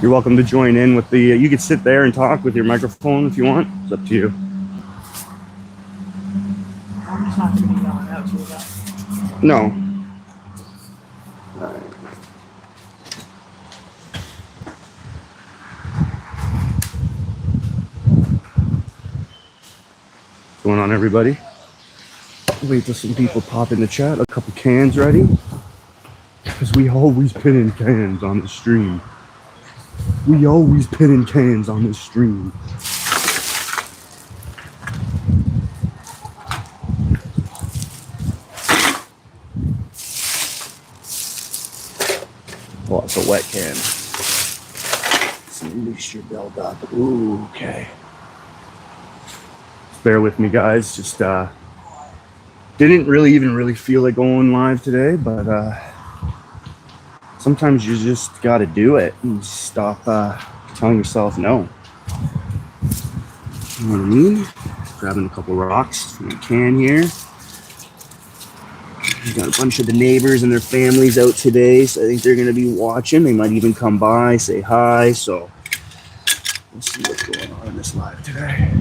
You're welcome to join in with the, you could sit there and talk with your microphone if you want. It's up to you. I'm just not going to yell out to you about. No. What's going on, everybody? Wait till some people pop in the chat. A couple cans ready. Because we always pin in cans on the stream. We always pin in cans on this stream. Oh, it's a wet can. So loose your belt up. Ooh, okay. Just bear with me, guys. Just didn't really feel like going live today, but sometimes you just got to do it and stop telling yourself no. You know what I mean? Grabbing a couple rocks from the can here. We got a bunch of the neighbors and their families out today, so I think they're going to be watching. They might even come by, say hi. So we'll see what's going on in this live today.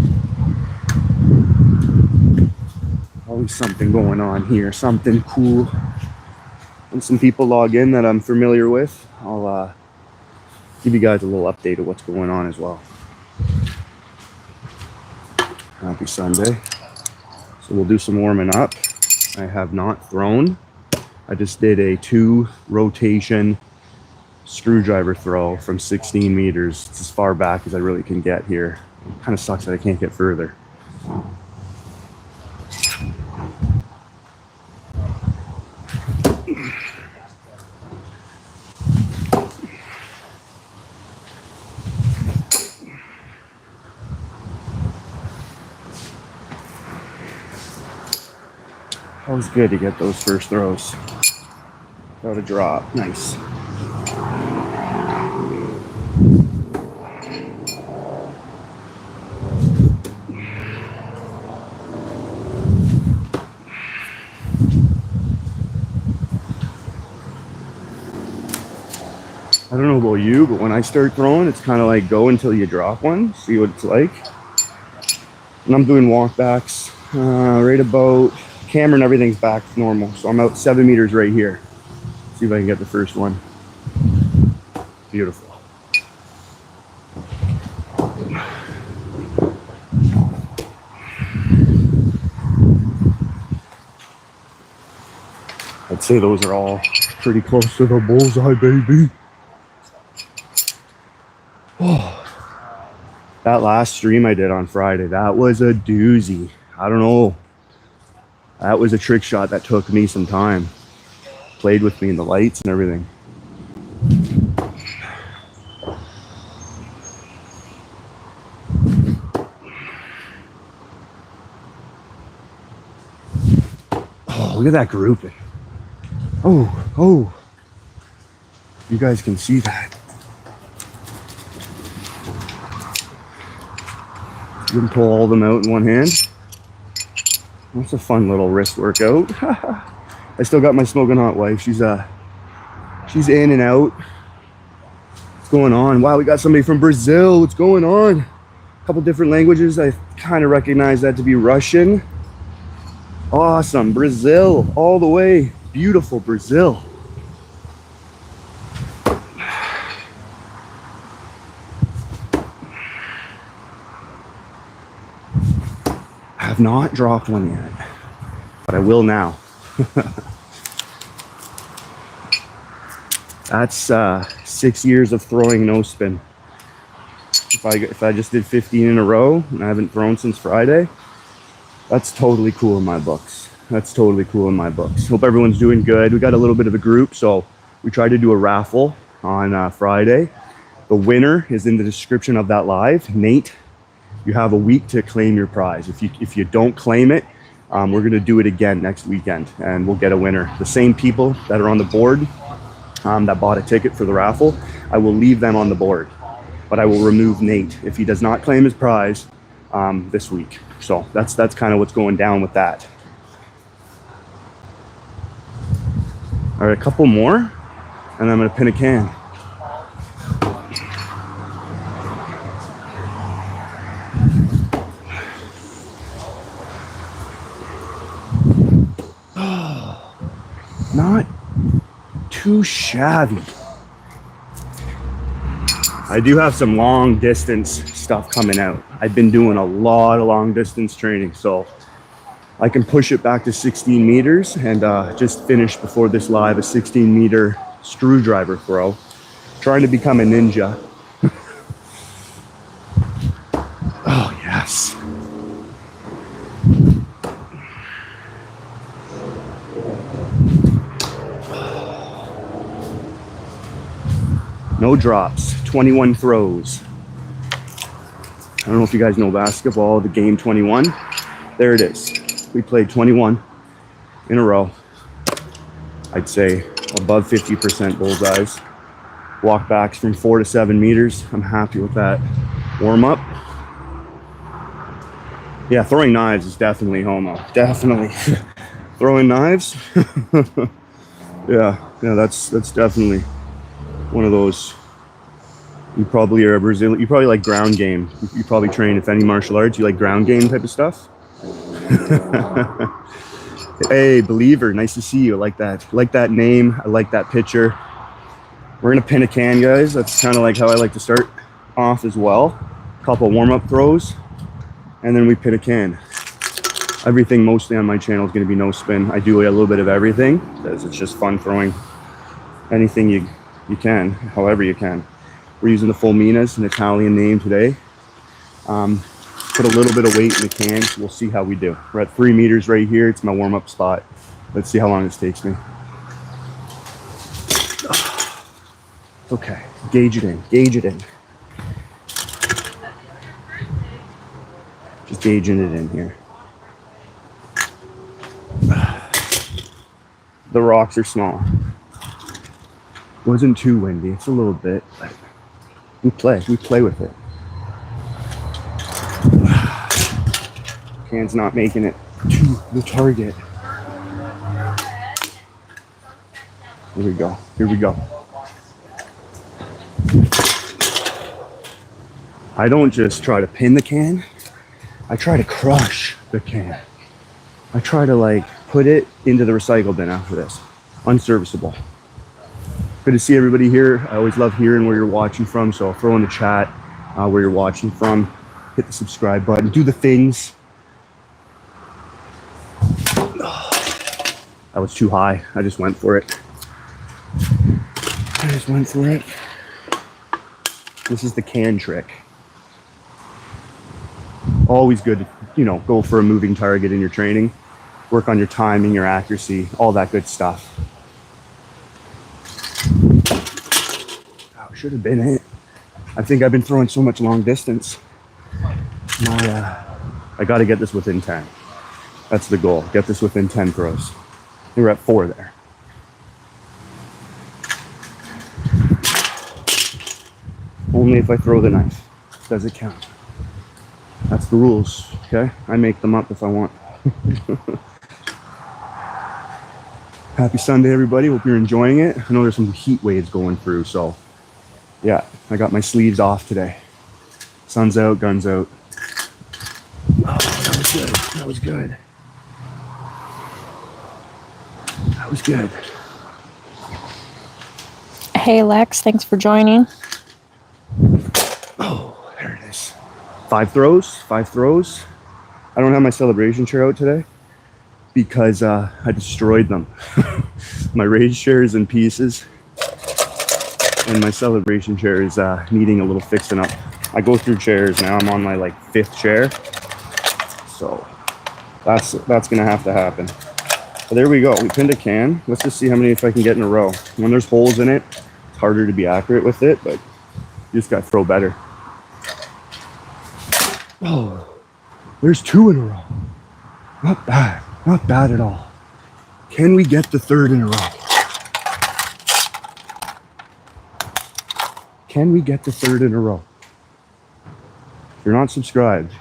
Always something going on here, something cool. When some people log in that I'm familiar with, I'll give you guys a little update of what's going on as well. Happy Sunday. So we'll do some warming up. I have not thrown. I just did a 2 rotation screwdriver throw from 16 meters. It's as far back as I really can get here. It kind of sucks that I can't get further. Always good to get those first throws. Without a drop. Nice. I don't know about you, but when I start throwing, it's kind of like go until you drop one, see what it's like. And I'm doing walkbacks right about, camera and everything's back to normal. So I'm out 7 meters right here. See if I can get the first one. Beautiful. I'd say those are all pretty close to the bullseye, baby. Oh, that last stream I did on Friday, that was a doozy. I don't know. That was a trick shot that took me some time. Played with me in the lights and everything. Oh, look at that grouping. Oh. You guys can see that. You can pull all of them out in one hand. That's a fun little wrist workout. I still got my smoking hot wife. She's in and out. What's going on? Wow, we got somebody from Brazil. What's going on? A couple different languages. I kind of recognize that to be Russian. Awesome. Brazil all the way. Beautiful Brazil. I have not dropped one yet, but I will now. That's 6 years of throwing no spin. If I just did 15 in a row and I haven't thrown since Friday, that's totally cool in my books. That's totally cool in my books. Hope everyone's doing good. We got a little bit of a group, so we tried to do a raffle on Friday. The winner is in the description of that live. Nate, you have a week to claim your prize. If you don't claim it, we're gonna do it again next weekend and we'll get a winner. The same people that are on the board that bought a ticket for the raffle, I will leave them on the board, but I will remove Nate if he does not claim his prize this week. So that's kind of what's going down with that. All right, a couple more, and I'm gonna pin a can. too shabby. I do have some long distance stuff coming out. I've been doing a lot of long distance training, so I can push it back to 16 meters and just finished before this live a 16-meter screwdriver throw. Trying to become a ninja. Oh, yes. No drops, 21 throws. I don't know if you guys know basketball, the game 21. There it is. We played 21 in a row. I'd say above 50% bullseyes. Walk backs from 4 to 7 meters. I'm happy with that. Warm up. Yeah, throwing knives is definitely homo. Definitely. Throwing knives? yeah, that's definitely one of those. You probably are a Brazilian. You probably like ground game. You probably train, if any, martial arts. You like ground game type of stuff. Hey, Believer, nice to see you. I like that name. I like that picture. We're gonna pin a can, guys. That's kind of like how I like to start off as well. A couple warm-up throws, and then we pin a can. Everything mostly on my channel is gonna be no spin. I do a little bit of everything because it's just fun throwing anything you can, however you can. We're using the Fulminas, an Italian name today. Put a little bit of weight in the can. We'll see how we do. We're at 3 meters right here. It's my warm-up spot. Let's see how long this takes me. Okay, gauge it in, gauge it in. Just gauging it in here. The rocks are small. Wasn't too windy, it's a little bit, but we play with it. Can's not making it to the target. Here we go, here we go. I don't just try to pin the can, I try to crush the can. I try to like put it into the recycle bin after this. Unserviceable. Good to see everybody here. I always love hearing where you're watching from, so throw in the chat where you're watching from. Hit the subscribe button, do the things. That was too high, I just went for it. This is the can trick. Always good to, go for a moving target in your training. Work on your timing, your accuracy, all that good stuff. That should have been it. I think I've been throwing so much long distance. I got to get this within 10. That's the goal. Get this within 10 throws. We're at 4 there. Only if I throw the knife does it count. That's the rules, okay? I make them up if I want. Happy Sunday, everybody. Hope you're enjoying it. I know there's some heat waves going through, so yeah, I got my sleeves off today. Sun's out, guns out. Oh, that was good. That was good. That was good. Hey, Lex. Thanks for joining. Oh, there it is. 5 throws. I don't have my celebration chair out today because I destroyed them. My raised chair is in pieces and my celebration chair is needing a little fixing up. I go through chairs now. I'm on my 5th chair. So that's gonna have to happen. But there we go. We pinned a can. Let's just see how many if I can get in a row. When there's holes in it, it's harder to be accurate with it, but you just gotta throw better. Oh, there's 2 in a row. Not bad at all. Can we get the 3rd in a row? Can we get the 3rd in a row? If you're not subscribed,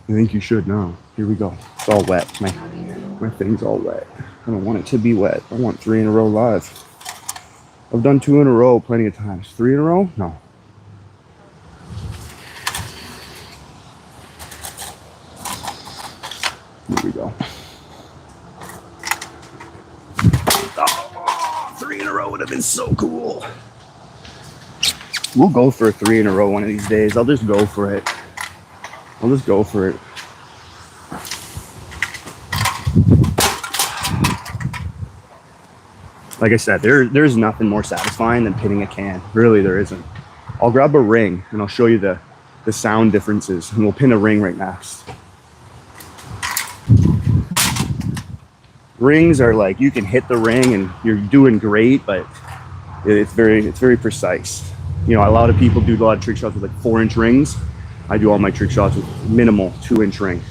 I think you should now. Here we go. It's all wet. My thing's all wet. I don't want it to be wet. I want 3 in a row live. I've done 2 in a row plenty of times. 3 in a row? No. Here we go. Oh, 3 in a row would have been so cool. We'll go for a 3 in a row one of these days. I'll just go for it. I'll just go for it. Like I said, there's nothing more satisfying than pinning a can. Really, there isn't. I'll grab a ring and I'll show you the sound differences, and we'll pin a ring right next. Rings are like, you can hit the ring and you're doing great, but it's very precise. You know, a lot of people do a lot of trick shots with like 4-inch rings. I do all my trick shots with minimal 2-inch ring.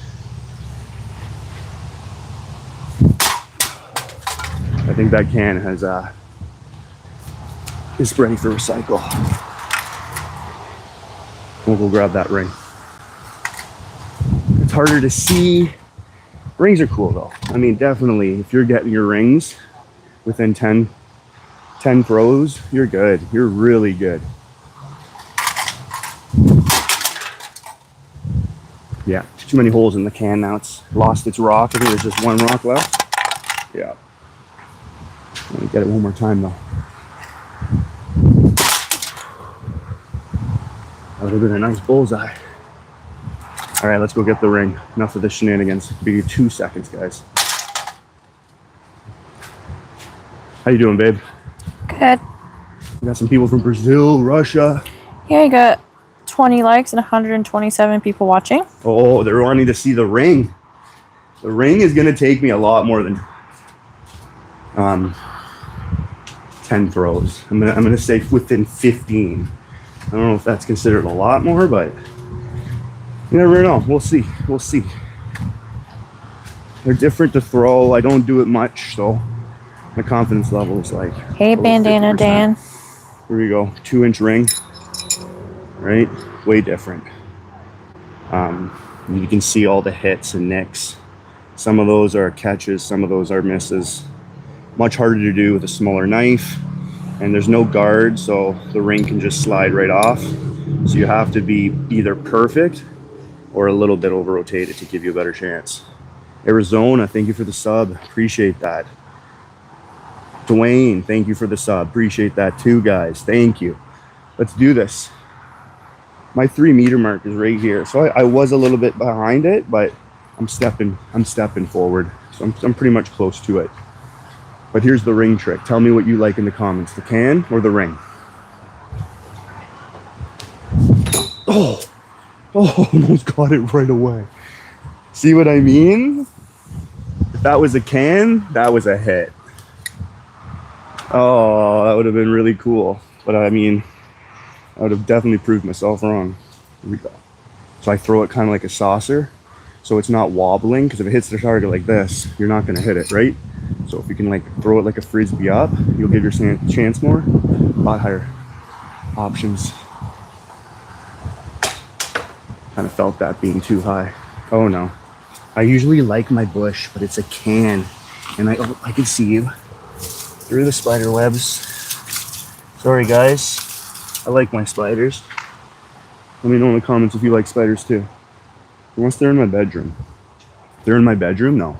I think that can is ready for recycle. We'll go grab that ring. It's harder to see. Rings are cool though. I mean, definitely, if you're getting your rings within 10 throws, you're good. You're really good. Yeah, too many holes in the can now. It's lost its rock. I think there's just one rock left. Yeah. Let me get it one more time though. That would have been a nice bullseye. All right, let's go get the ring. Enough of the shenanigans. Be 2 seconds, guys. How you doing, babe? Good. We got some people from Brazil, Russia. Yeah, you got 20 likes and 127 people watching. Oh, they're wanting to see the ring. The ring is going to take me a lot more than 10 throws. I'm gonna say within 15. I don't know if that's considered a lot more, but you never know. We'll see. We'll see. They're different to throw. I don't do it much, so my confidence level is like. Hey, Bandana 50%. Dan. Here we go. 2-inch ring. Right? Way different. You can see all the hits and nicks. Some of those are catches. Some of those are misses. Much harder to do with a smaller knife, and there's no guard, so the ring can just slide right off. So you have to be either perfect or a little bit over rotated to give you a better chance. Arizona, thank you for the sub. Appreciate that. Dwayne, thank you for the sub. Appreciate that too, guys. Thank you. Let's do this. My 3 meter mark is right here. So I was a little bit behind it, but I'm stepping forward. So I'm pretty much close to it. But here's the ring trick. Tell me what you like in the comments, the can or the ring. Oh, almost got it right away. See what I mean? If that was a can, that was a hit. Oh, that would have been really cool. But I mean, I would have definitely proved myself wrong. Here we go. So I throw it kind of like a saucer, so it's not wobbling, because if it hits the target like this, you're not going to hit it, right? So if you can like throw it like a frisbee up, you'll give your chance more. A lot higher options. Kind of felt that being too high. Oh no. I usually like my bush, but it's a can. And I can see you through the spider webs. Sorry guys. I like my spiders. Let me know in the comments if you like spiders too. Unless they're in my bedroom. They're in my bedroom? No.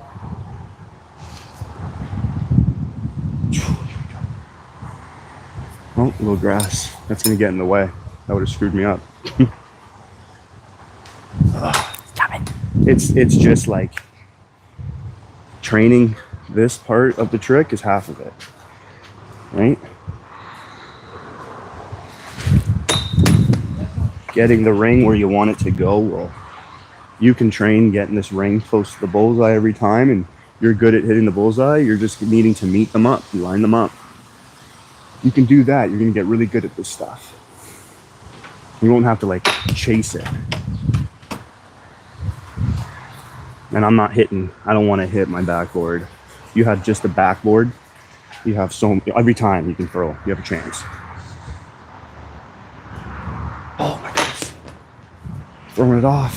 Oh, a little grass. That's gonna get in the way. That would have screwed me up. Stop it. It's just like training. This part of the trick is half of it, right? Getting the ring where you want it to go. Well, you can train getting this ring close to the bullseye every time, and you're good at hitting the bullseye. You're just needing to meet them up, line them up. You can do that. You're gonna get really good at this stuff. You won't have to like chase it. And I'm not hitting, I don't want to hit my backboard. You have just a backboard, you have every time you can throw, you have a chance. Oh my goodness. Throwing it off.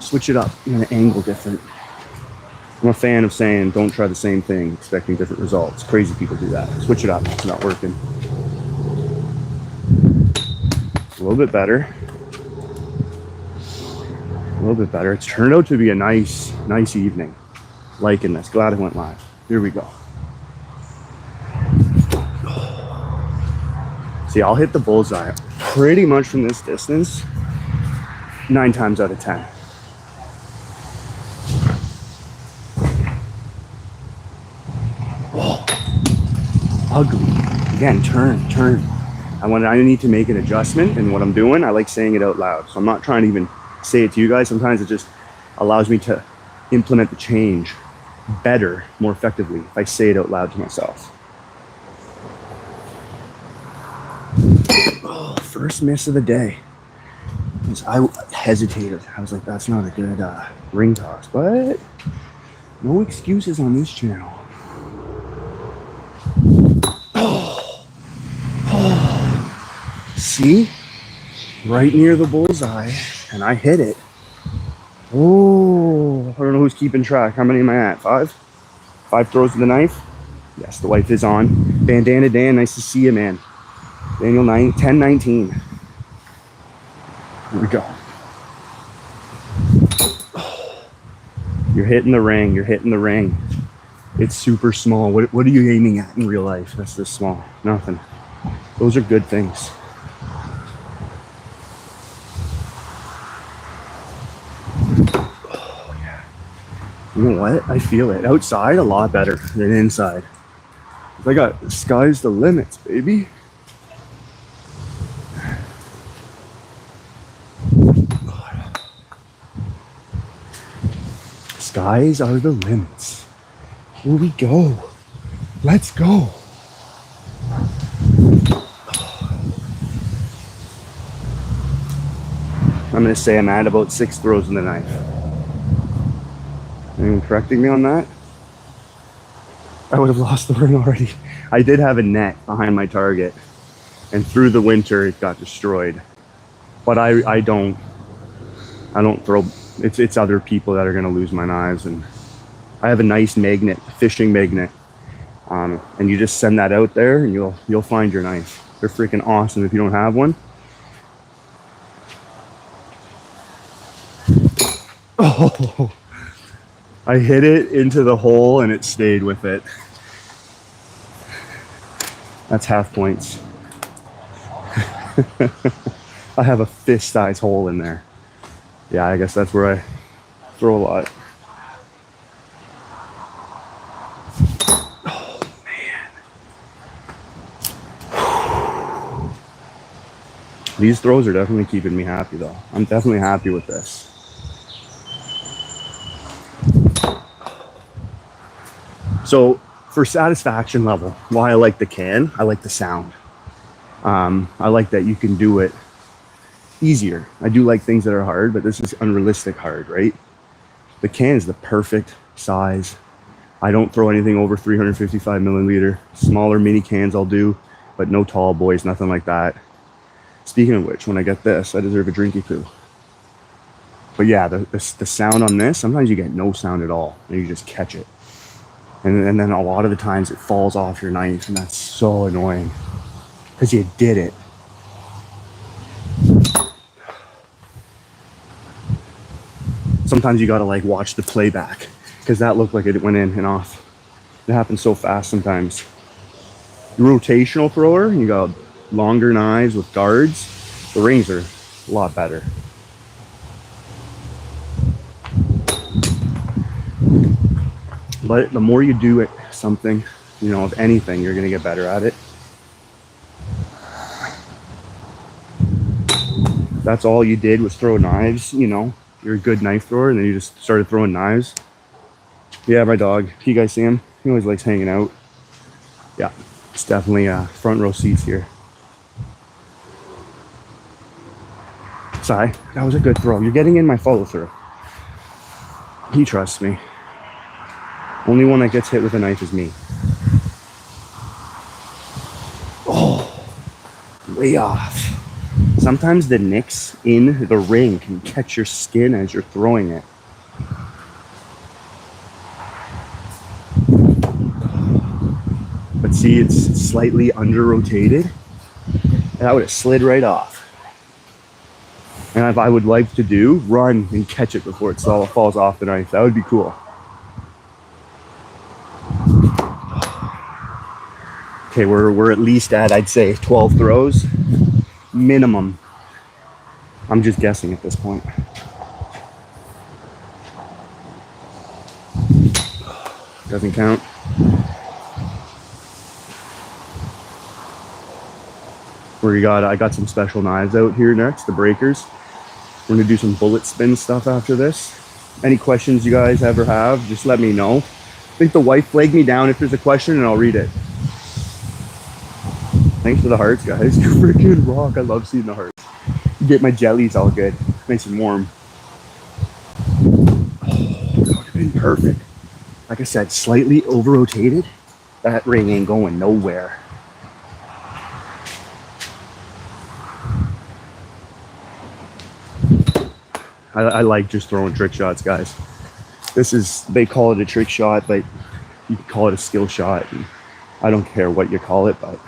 Switch it up, you're gonna angle different. I'm a fan of saying, don't try the same thing, expecting different results. Crazy people do that. Switch it up, it's not working. A little bit better. A little bit better. It's turned out to be a nice evening. Liking this. Glad it went live. Here we go. See, I'll hit the bullseye pretty much from this distance 9 times out of 10. Oh, ugly. Again, turn. I need to make an adjustment in what I'm doing. I like saying it out loud. So I'm not trying to even say it to you guys. Sometimes it just allows me to implement the change better, more effectively, if I say it out loud to myself. Oh, first miss of the day. I hesitated. I was like, that's not a good ring toss, but no excuses on this channel. See? Right near the bullseye, and I hit it. Oh, I don't know who's keeping track. How many am I at? 5? 5 throws with the knife? Yes, the wife is on. Bandana Dan, nice to see you, man. Daniel 10-19. Here we go. You're hitting the ring. It's super small. What are you aiming at in real life? That's this small. Nothing. Those are good things. Oh, yeah. You know what? I feel it. Outside, a lot better than inside. I got sky's the limits, baby. Skies are the limits. Here we go. Let's go. I'm going to say I'm at about 6 throws in the knife. Anyone correcting me on that? I would have lost the ring already. I did have a net behind my target, and through the winter it got destroyed. But I don't throw. It's other people that are going to lose my knives, and I have a nice magnet, fishing magnet, and you just send that out there, and you'll find your knife. They're freaking awesome if you don't have one. Oh, I hit it into the hole and it stayed with it. That's half points. I have a fist-sized hole in there. Yeah, I guess that's where I throw a lot. Oh, man. These throws are definitely keeping me happy, though. I'm definitely happy with this. So for satisfaction level, why I like the can, I like the sound. I like that you can do it easier. I do like things that are hard, but this is unrealistic hard, right? The can is the perfect size. I don't throw anything over 355 milliliter. Smaller mini cans I'll do, but no tall boys, nothing like that. Speaking of which, when I get this, I deserve a drinky poo. But yeah, the sound on this, sometimes you get no sound at all, and you just catch it. And then a lot of the times it falls off your knife, and that's so annoying because you did it. Sometimes you gotta like watch the playback because that looked like it went in and off. It happens so fast sometimes. Rotational thrower, you got longer knives with guards. The rings are a lot better. But the more you do it, something, you know, of anything, you're going to get better at it. That's all you did was throw knives, you know, you're a good knife thrower, and then you just started throwing knives. Yeah, my dog, you guys see him? He always likes hanging out. Yeah, it's definitely front row seats here. Sai, that was a good throw. You're getting in my follow through. He trusts me. Only one that gets hit with a knife is me. Oh, way off. Sometimes the nicks in the ring can catch your skin as you're throwing it. But see, it's slightly under-rotated. That would have slid right off. And if I would like to do, run and catch it before it falls off the knife. That would be cool. Okay, we're at least at, I'd say, 12 throws minimum. I'm just guessing at this point. Doesn't count. I got some special knives out here next, the breakers. We're gonna do some bullet spin stuff after this. Any questions you guys ever have, just let me know. I think the wife flagged me down if there's a question and I'll read it. Thanks for the hearts, guys. You freaking rock. I love seeing the hearts. Get my jellies all good, nice and warm. Oh, that would have been perfect. Like I said, slightly over-rotated. That ring ain't going nowhere. I like just throwing trick shots, guys. They call it a trick shot, but you can call it a skill shot. And I don't care what you call it, but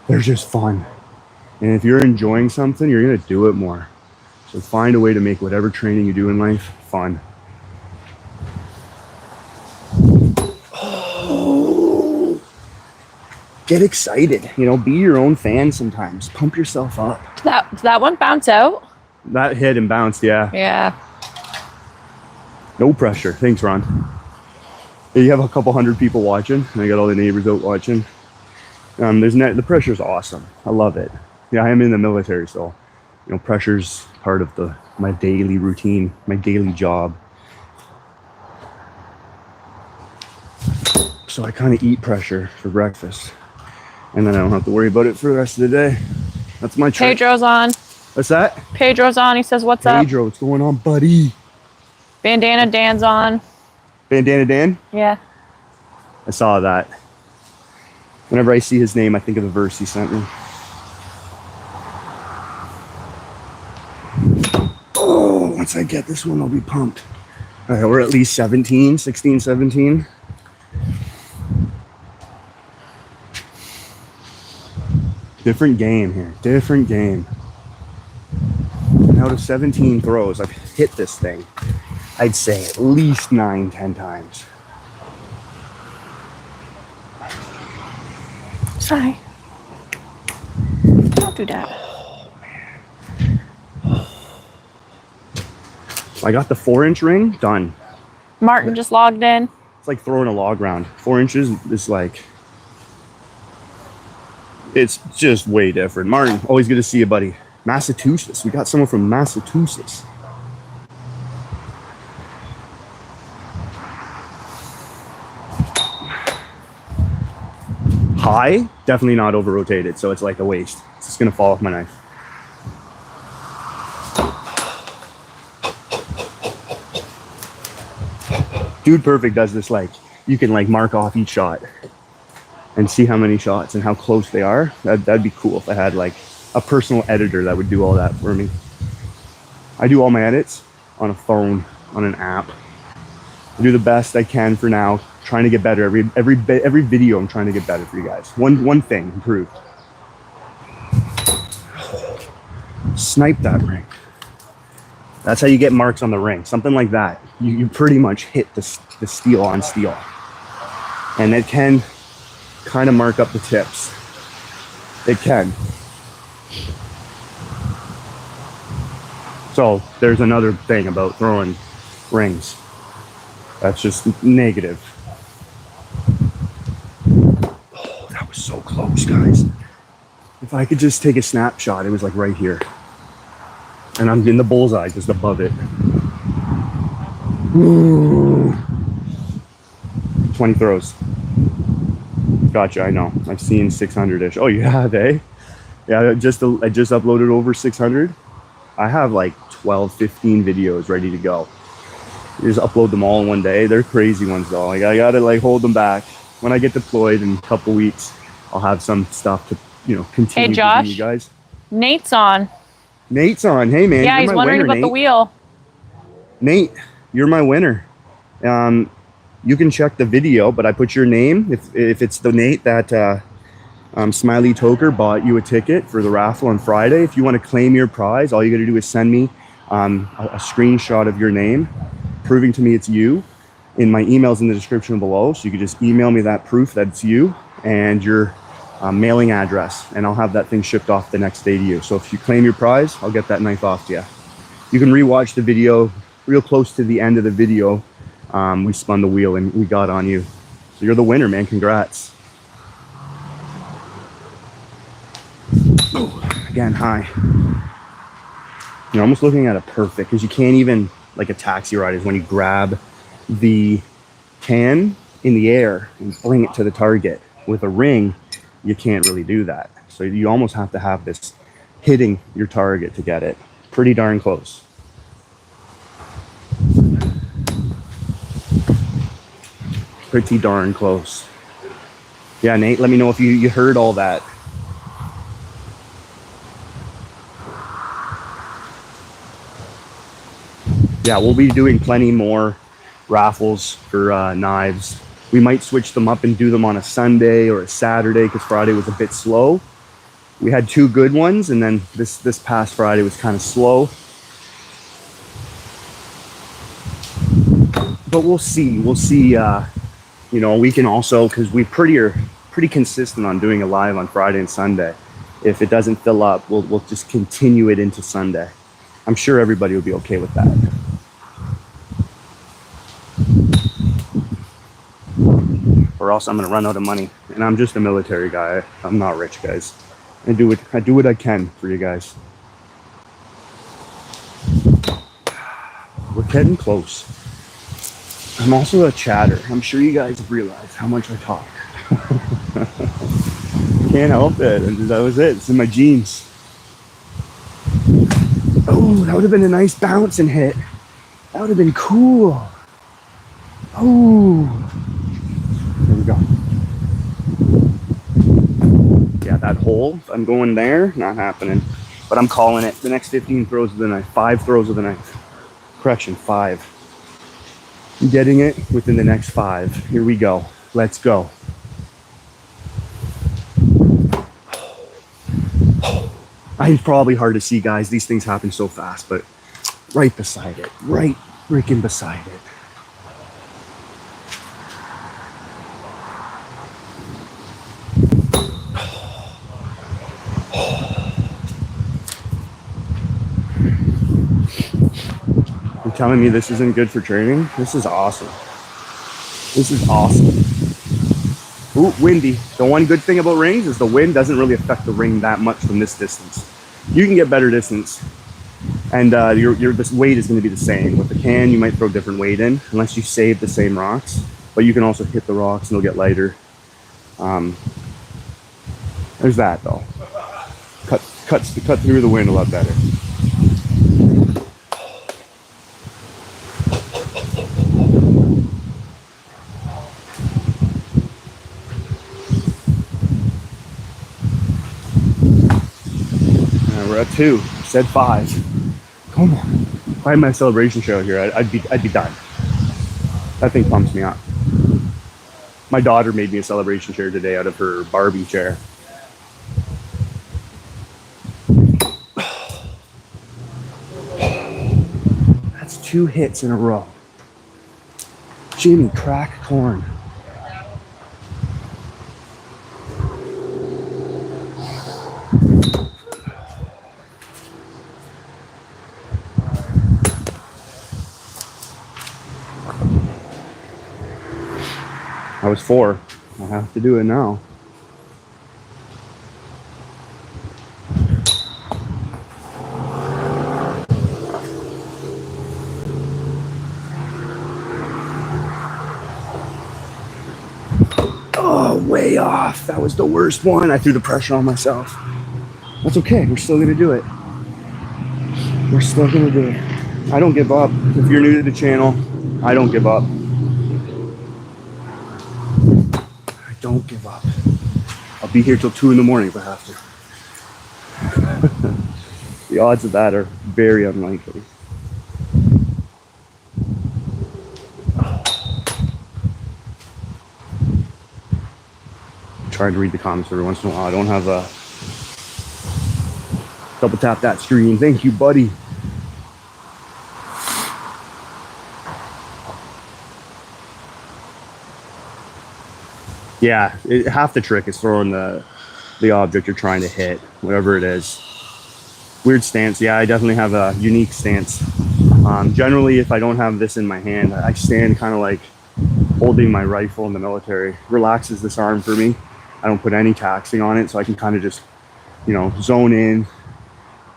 they're just fun. And if you're enjoying something, you're gonna do it more. So find a way to make whatever training you do in life fun. Oh, get excited, be your own fan sometimes. Pump yourself up. Did that one bounce out? That hit and bounced, yeah. Yeah. No pressure. Thanks, Ron. You have a couple hundred people watching, and I got all the neighbors out watching. The pressure's awesome. I love it. Yeah, I am in the military, so pressure's part of my daily routine, my daily job. So I kind of eat pressure for breakfast, and then I don't have to worry about it for the rest of the day. That's my trick. Pedro's on. What's that? Pedro's on. He says, "What's up?" Pedro, what's going on, buddy? Bandana Dan's on. Bandana Dan? Yeah. I saw that. Whenever I see his name, I think of the verse he sent me. Oh, once I get this one, I'll be pumped. All right, we're at least 16, 17. Different game here, different game. And out of 17 throws, I've hit this thing, I'd say at least 9-10 times. Sorry. Don't do that. I got the 4-inch ring done. Martin just logged in. It's like throwing a log round. 4 inches is like, it's just way different. Martin, always good to see you, buddy. Massachusetts. We got someone from Massachusetts. High, definitely not over rotated, so it's like a waste. It's just gonna fall off my knife. Dude Perfect does this, like, you can like mark off each shot and see how many shots and how close they are. That'd be cool if I had like a personal editor that would do all that for me. I do all my edits on a phone, on an app. I do the best I can for now, trying to get better. Every video I'm trying to get better for you guys. One thing improved. Snipe that ring. That's how you get marks on the ring. Something like that. You pretty much hit the steel on steel. And it can kind of mark up the tips. It can. So there's another thing about throwing rings. That's just negative. Oh, that was so close, guys. If I could just take a snapshot, it was like right here. And I'm in the bullseye just above it. Ooh. 20 throws. Gotcha, I know. I've seen 600-ish. Oh, you have, eh? Yeah, I just uploaded over 600. I have like 12, 15 videos ready to go. You just upload them all in one day. They're crazy ones though. Like I gotta like hold them back. When I get deployed in a couple weeks, I'll have some stuff to, continue Hey, Josh. to do, you guys. Nate's on. Nate's on. Hey man. Yeah, you're he's my wondering winner, about the Nate. wheel. Nate, you're my winner. You can check the video, but I put your name. If it's the Nate that Smiley Toker bought you a ticket for the raffle on Friday. If you want to claim your prize, all you got to do is send me a screenshot of your name, proving to me it's you. In my email's in the description below, so you can just email me that proof that it's you, and your mailing address, and I'll have that thing shipped off the next day to you. So if you claim your prize, I'll get that knife off to you. You can rewatch the video real close to the end of the video. We spun the wheel and we got on you. So you're the winner, man. Congrats. Oh, again, hi. You're almost looking at a perfect, because you can't even, like a taxi ride is when you grab the can in the air and bring it to the target. With a ring, you can't really do that. So you almost have to have this hitting your target to get it. Pretty darn close. Pretty darn close. Yeah, Nate, let me know if you heard all that. Yeah, we'll be doing plenty more raffles for knives. We might switch them up and do them on a Sunday or a Saturday, because Friday was a bit slow. We had 2 good ones, and then this past Friday was kind of slow. But we'll see. We'll see. You know, we can also, because we are pretty consistent on doing a live on Friday and Sunday. If it doesn't fill up, we'll just continue it into Sunday. I'm sure everybody will be okay with that. Or else I'm gonna run out of money. And I'm just a military guy. I'm not rich, guys. I do what I can for you guys. We're getting close. I'm also a chatter. I'm sure you guys have realized how much I talk. Can't help it. And that was it. It's in my genes. Oh, that would have been a nice bounce and hit. That would have been cool. Oh. There we go. Yeah, that hole, if I'm going there, not happening. But I'm calling it. The next 15 throws of the knife. 5 throws of the knife. Correction, 5. I'm getting it within the next 5. Here we go. Let's go. It's probably hard to see, guys. These things happen so fast, but right beside it. Right freaking beside it. You're telling me this isn't good for training? This is awesome. This is awesome. Ooh, windy. The one good thing about rings is the wind doesn't really affect the ring that much from this distance. You can get better distance, and your this weight is going to be the same. With the can, you might throw different weight in, unless you save the same rocks. But you can also hit the rocks and they'll get lighter. There's that though. Cut through the wind a lot better. We're at 2. Said 5. Come on. If I had my celebration chair here, I'd be done. That thing pumps me up. My daughter made me a celebration chair today out of her Barbie chair. That's 2 hits in a row. Jimmy, crack corn. I was 4. I have to do it now. Oh, way off. That was the worst one. I threw the pressure on myself. That's okay. We're still going to do it. We're still going to do it. I don't give up. If you're new to the channel, I don't give up. Don't give up. I'll be here till 2 in the morning if I have to. The odds of that are very unlikely. I'm trying to read the comments every once in a while. I don't have a double tap that screen. Thank you, buddy. Yeah, half the trick is throwing the the object you're trying to hit, whatever it is. Weird stance. Yeah, I definitely have a unique stance. Generally, if I don't have this in my hand, I stand kind of like holding my rifle in the military. Relaxes this arm for me. I don't put any taxing on it, so I can kind of just, you know, zone in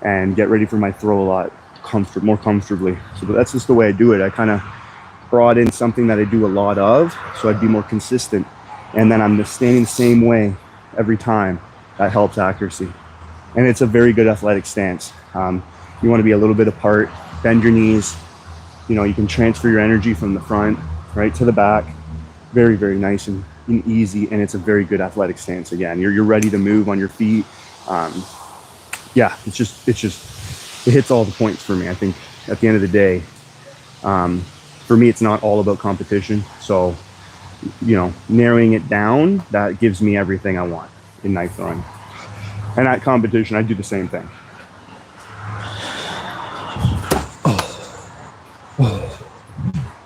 and get ready for my throw a lot more comfortably. So that's just the way I do it. I kind of brought in something that I do a lot of, so I'd be more consistent. And then I'm just standing the same way every time. That helps accuracy. And it's a very good athletic stance. You want to be a little bit apart, bend your knees. You know, you can transfer your energy from the front right to the back. Very, very nice and easy. And it's a very good athletic stance. Again, you're ready to move on your feet. Yeah, it hits all the points for me. I think at the end of the day, for me, it's not all about competition. So, you know, narrowing it down, that gives me everything I want in knife throwing. And at competition, I do the same thing.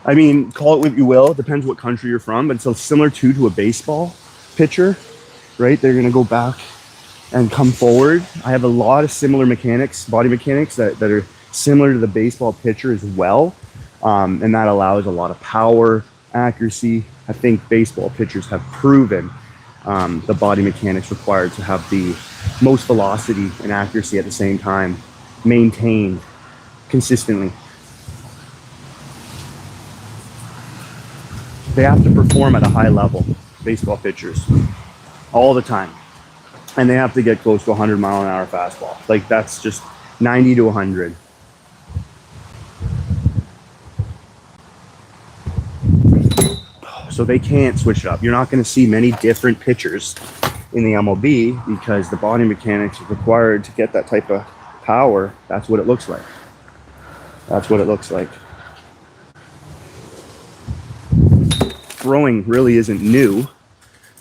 I mean, call it what you will. It depends what country you're from, but it's so similar to a baseball pitcher, right? They're gonna go back and come forward. I have a lot of similar mechanics, body mechanics that are similar to the baseball pitcher as well. And that allows a lot of power, accuracy. I think baseball pitchers have proven the body mechanics required to have the most velocity and accuracy at the same time, maintained consistently. They have to perform at a high level, baseball pitchers, all the time. And they have to get close to 100-mile-an-hour fastball. Like, that's just 90 to 100. So they can't switch it up. You're not going to see many different pitchers in the MLB because the body mechanics required to get that type of power. That's what it looks like. That's what it looks like. Throwing really isn't new.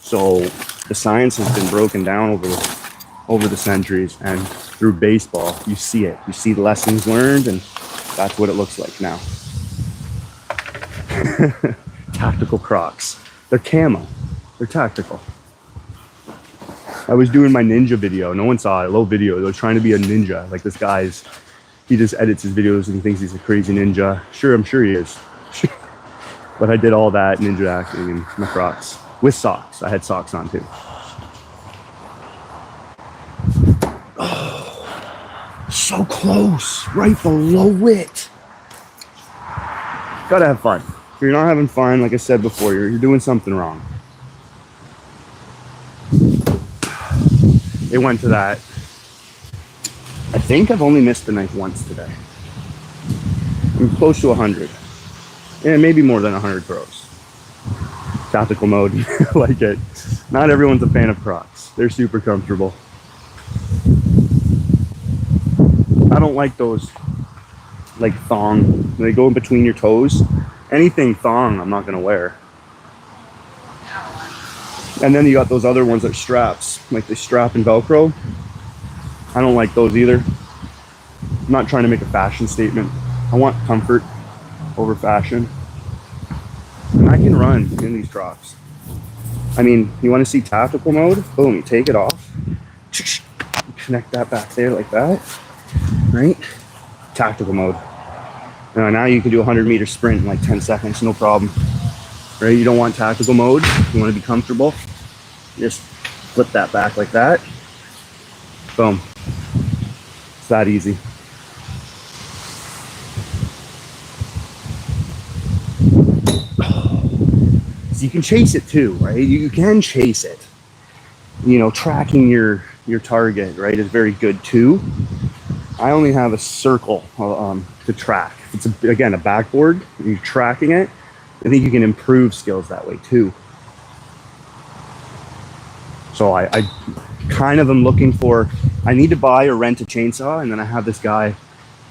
So the science has been broken down over the centuries, and through baseball, you see it. You see the lessons learned, and that's what it looks like now. Tactical Crocs. They're camo. They're tactical. I was doing my ninja video. No one saw it. Low video. I was trying to be a ninja. Like, this guy's, he just edits his videos and he thinks he's a crazy ninja. Sure, I'm sure he is. But I did all that ninja acting in my Crocs with socks. I had socks on too. Oh, so close, right below it. Gotta have fun. If you're not having fun, like I said before, you're doing something wrong. It went to that. I think I've only missed the knife once today. I'm close to 100. Yeah, maybe more than 100 throws. Tactical mode, like it. Not everyone's a fan of Crocs. They're super comfortable. I don't like those, like, thong. They go in between your toes. Anything thong, I'm not gonna wear. And then you got those other ones that are straps, like they strap and Velcro. I don't like those either. I'm not trying to make a fashion statement. I want comfort over fashion. And I can run in these Crocs. I mean, you want to see tactical mode? Boom, you take it off. Connect that back there like that, right? Tactical mode. Now you can do a 100-meter sprint in like 10 seconds, no problem. Right? You don't want tactical mode. You want to be comfortable. Just flip that back like that. Boom. It's that easy. So you can chase it too, right? You can chase it. You know, tracking your target, right, is very good too. I only have a circle to track. If it's again a backboard, you're tracking it. I think you can improve skills that way too. So I kind of am looking for, I need to buy or rent a chainsaw, and then I have this guy,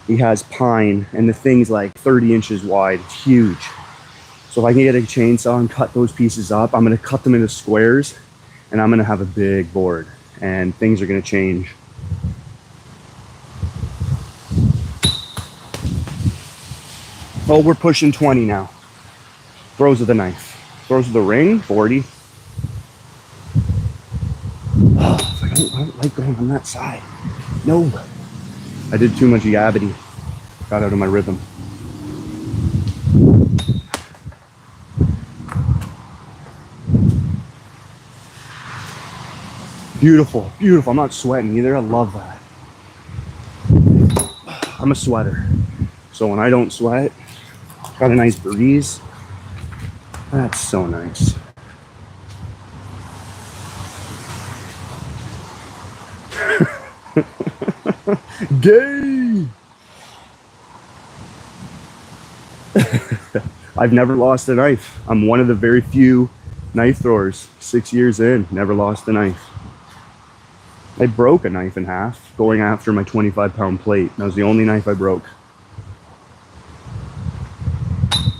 he has pine, and the thing's like 30 inches wide. It's huge. So if I can get a chainsaw and cut those pieces up, I'm gonna cut them into squares, and I'm gonna have a big board, and things are gonna change. Oh, we're pushing 20 now. Throws of the knife. Throws of the ring, 40. Oh, if I don't like going on that side. No. I did too much yabbity. Got out of my rhythm. Beautiful, beautiful. I'm not sweating either. I love that. I'm a sweater. So when I don't sweat, got a nice breeze. That's so nice. Gay! I've never lost a knife. I'm one of the very few knife throwers. 6 years in, never lost a knife. I broke a knife in half going after my 25-pound plate. That was the only knife I broke.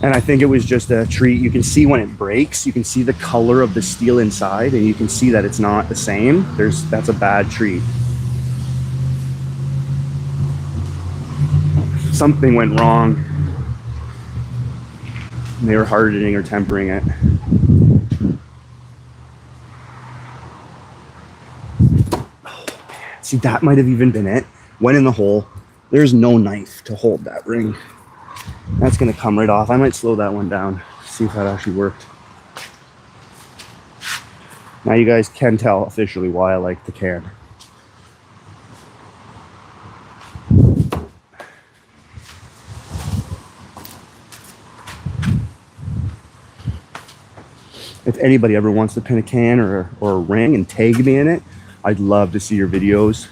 And I think it was just a treat. You can see when it breaks, you can see the color of the steel inside, and you can see that it's not the same. That's a bad treat. Something went wrong. They were hardening or tempering it. See, that might have even been it. Went in the hole. There's no knife to hold that ring. That's gonna come right off. I might slow that one down, see if that actually worked. Now you guys can tell officially why I like the can. If anybody ever wants to pin a can or a ring and tag me in it, I'd love to see your videos.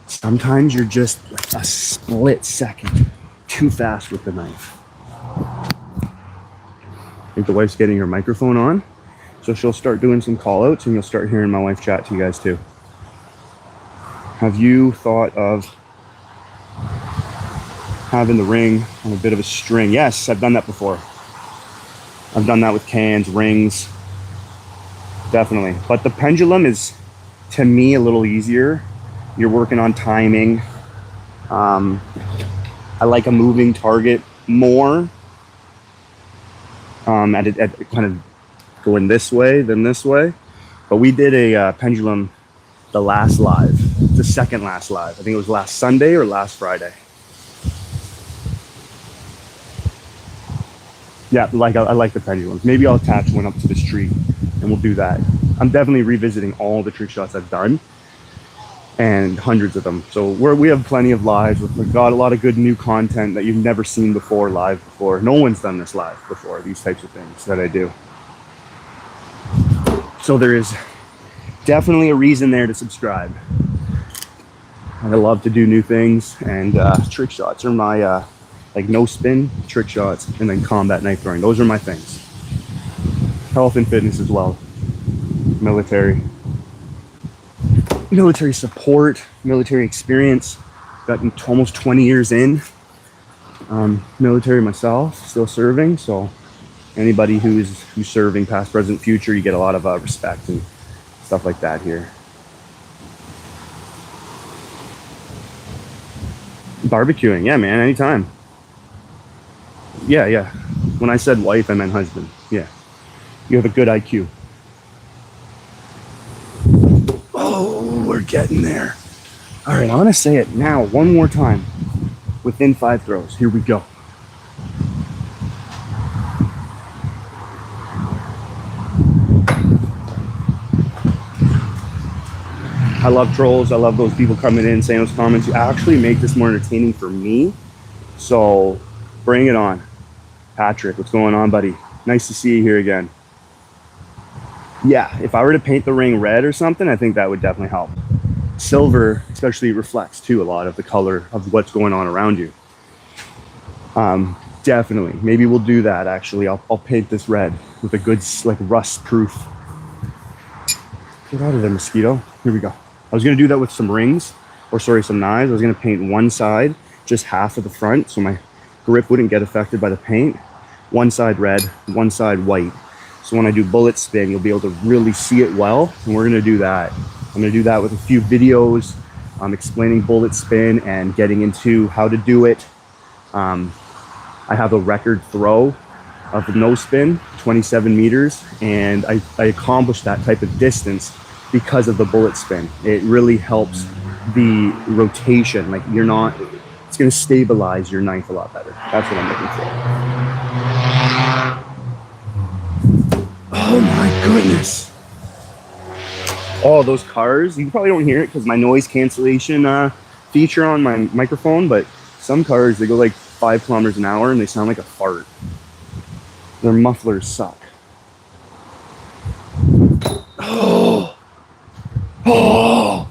Sometimes you're just like a split second too fast with the knife. I think the wife's getting her microphone on, so she'll start doing some call outs and you'll start hearing my wife chat to you guys too. Have you thought of having the ring on a bit of a string? Yes, I've done that before. I've done that with cans, rings, definitely. But the pendulum is, to me, a little easier. You're working on timing. I like a moving target more. At kind of going this way than this way. But we did a pendulum the last live, the second last live. I think it was last Sunday or last Friday. Yeah, I like the pendulums. Maybe I'll attach one up to this tree and we'll do that. I'm definitely revisiting all the trick shots I've done and hundreds of them. So we have plenty of lives. We've got a lot of good new content that you've never seen before, live before. No one's done this live before, these types of things that I do. So there is definitely a reason there to subscribe. I love to do new things, and trick shots are my like no spin, trick shots, and then combat knife throwing. Those are my things. Health and fitness as well. Military support, military experience. Got almost 20 years in. Military myself, still serving. So anybody who's serving, past, present, future, you get a lot of respect and stuff like that here. Barbecuing, yeah, man, anytime. Yeah. When I said wife, I meant husband. Yeah. You have a good IQ. Oh, we're getting there. All right, I want to say it now one more time. Within 5 throws. Here we go. I love trolls. I love those people coming in saying those comments. You actually make this more entertaining for me. So bring it on. Patrick, what's going on, buddy? Nice to see you here again. Yeah, if I were to paint the ring red or something, I think that would definitely help. Silver, especially, reflects too a lot of the color of what's going on around you. Definitely. Maybe we'll do that, actually. I'll paint this red with a good, like, rust-proof. Get out of there, mosquito. Here we go. I was going to do that with some rings, or sorry, some knives. I was going to paint one side, just half of the front, so my grip wouldn't get affected by the paint. One side red, one side white. So when I do bullet spin, you'll be able to really see it well, and we're going to do that. I'm going to do that with a few videos explaining bullet spin and getting into how to do it. I have a record throw of no spin, 27 meters, and I accomplished that type of distance because of the bullet spin. It really helps the rotation. Like you're not, it's going to stabilize your knife a lot better. That's what I'm looking for. Oh my goodness. Oh, those cars, you probably don't hear it because my noise cancellation feature on my microphone, but some cars, they go like 5 kilometers an hour and they sound like a fart. Their mufflers suck. Oh! Oh!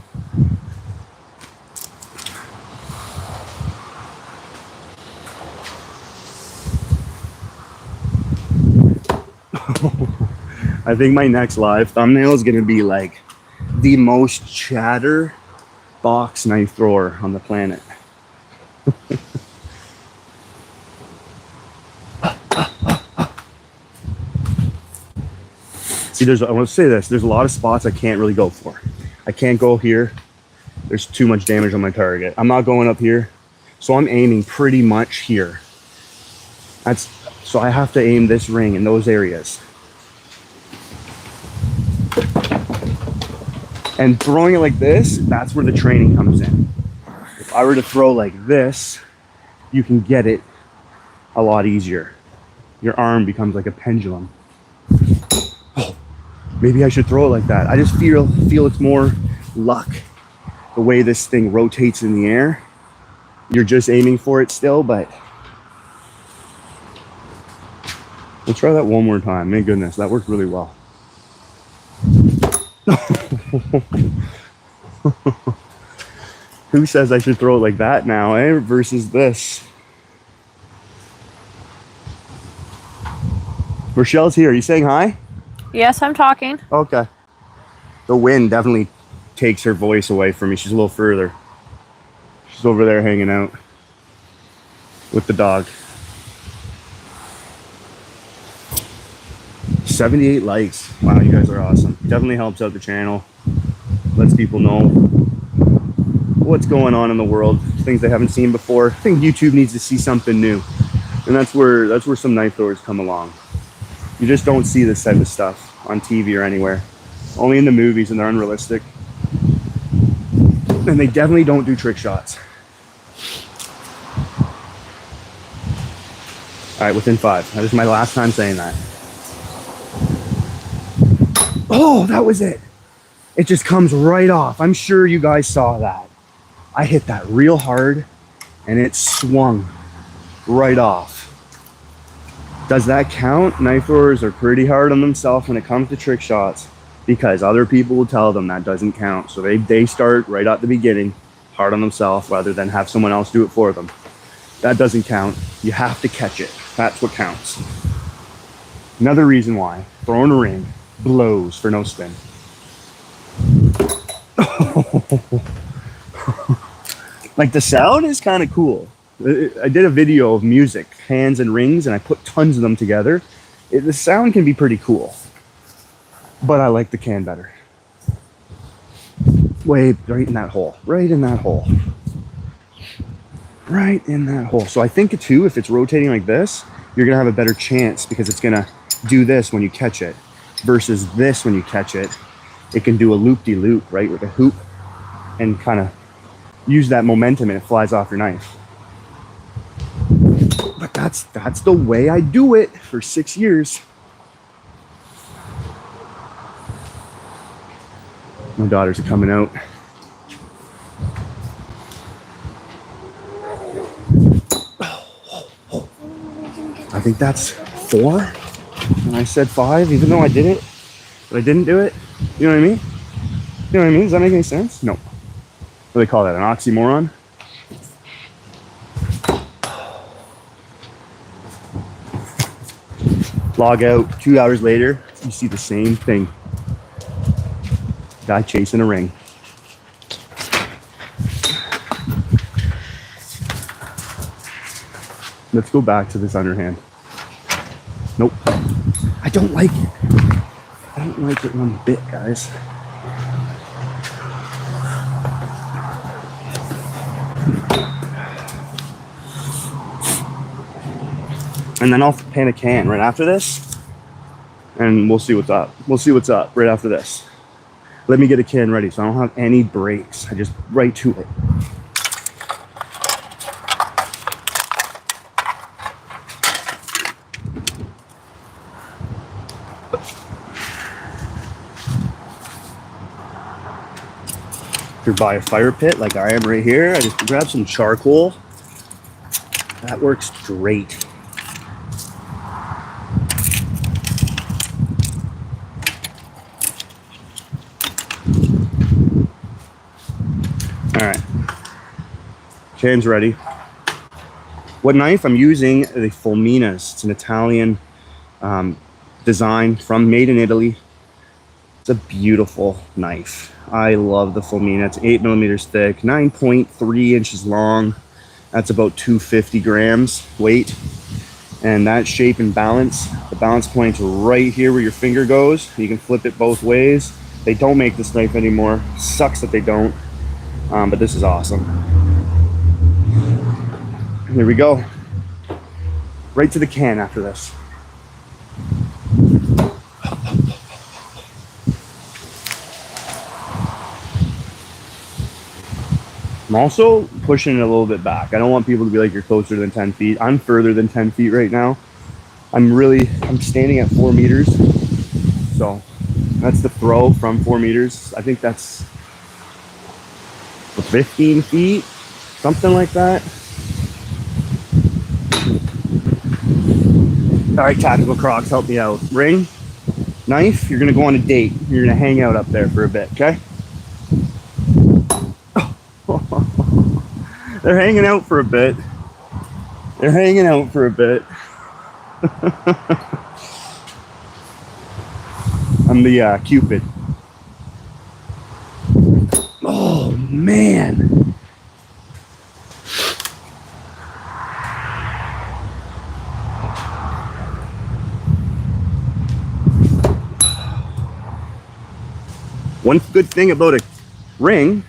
I think my next live thumbnail is going to be like the most chatter box knife thrower on the planet. See, I want to say this, there's a lot of spots I can't really go for. I can't go here. There's too much damage on my target. I'm not going up here. So I'm aiming pretty much here. So I have to aim this ring in those areas. And throwing it like this, that's where the training comes in. If I were to throw like this, you can get it a lot easier. Your arm becomes like a pendulum. Oh, maybe I should throw it like that. I just feel it's more luck. The way this thing rotates in the air. You're just aiming for it still, but we'll try that one more time. Thank goodness, that worked really well. Who says I should throw it like that now, eh? Versus this. Rochelle's here. Are you saying hi? Yes, I'm talking. Okay. The wind definitely takes her voice away from me. She's a little further. She's over there hanging out with the dog. 78 likes. Wow, you guys are awesome. Definitely helps out the channel. Lets people know what's going on in the world, things they haven't seen before. I think YouTube needs to see something new. And that's where some knife throwers come along. You just don't see this type of stuff on TV or anywhere. Only in the movies, and they're unrealistic. And they definitely don't do trick shots. All right, within 5. That is my last time saying that. Oh, that was it. It just comes right off. I'm sure you guys saw that. I hit that real hard and it swung right off. Does that count? Knife throwers are pretty hard on themselves when it comes to trick shots because other people will tell them that doesn't count. So they start right at the beginning hard on themselves rather than have someone else do it for them. That doesn't count. You have to catch it. That's what counts. Another reason why throwing a ring blows for no spin. Like the sound is kind of cool. I did a video of music, hands and rings, and I put tons of them together. The sound can be pretty cool, but I like the can better. Way right in that hole, right in that hole, right in that hole. So I think too, if it's rotating like this, you're gonna have a better chance because it's gonna do this when you catch it versus this when you catch it. It can do a loop-de-loop, right, with a hoop and kind of use that momentum and it flies off your knife. But that's the way I do it for 6 years. My daughters are coming out. I think that's 4. And I said 5, even though I did it, but I didn't do it. You know what I mean? You know what I mean? Does that make any sense? No. What do they call that? An oxymoron? Log out 2 hours later, you see the same thing. Guy chasing a ring. Let's go back to this underhand. Nope. I don't like it. I don't like it one bit, guys. And then I'll pan a can right after this, and we'll see what's up. We'll see what's up right after this. Let me get a can ready so I don't have any breaks. I just right to it. If you're by a fire pit like I am right here, I just grab some charcoal. That works great. All right, can's ready. What knife? I'm using the Fulminas. It's an Italian design made in Italy. It's a beautiful knife. I love the Fulmina. It's 8 millimeters thick, 9.3 inches long. That's about 250 grams weight. And that shape and balance, the balance point's right here where your finger goes. You can flip it both ways. They don't make this knife anymore. Sucks that they don't. But this is awesome. Here we go. Right to the can after this. I'm also pushing it a little bit back. I don't want people to be like, you're closer than 10 feet. I'm further than 10 feet right now. I'm standing at 4 meters. So that's the throw from 4 meters. I think that's 15 feet, something like that. All right, Tactical Crocs, help me out. Ring, knife, you're gonna go on a date. You're gonna hang out up there for a bit, okay? They're hanging out for a bit. They're hanging out for a bit. I'm the Cupid. Oh, man. One good thing about a ring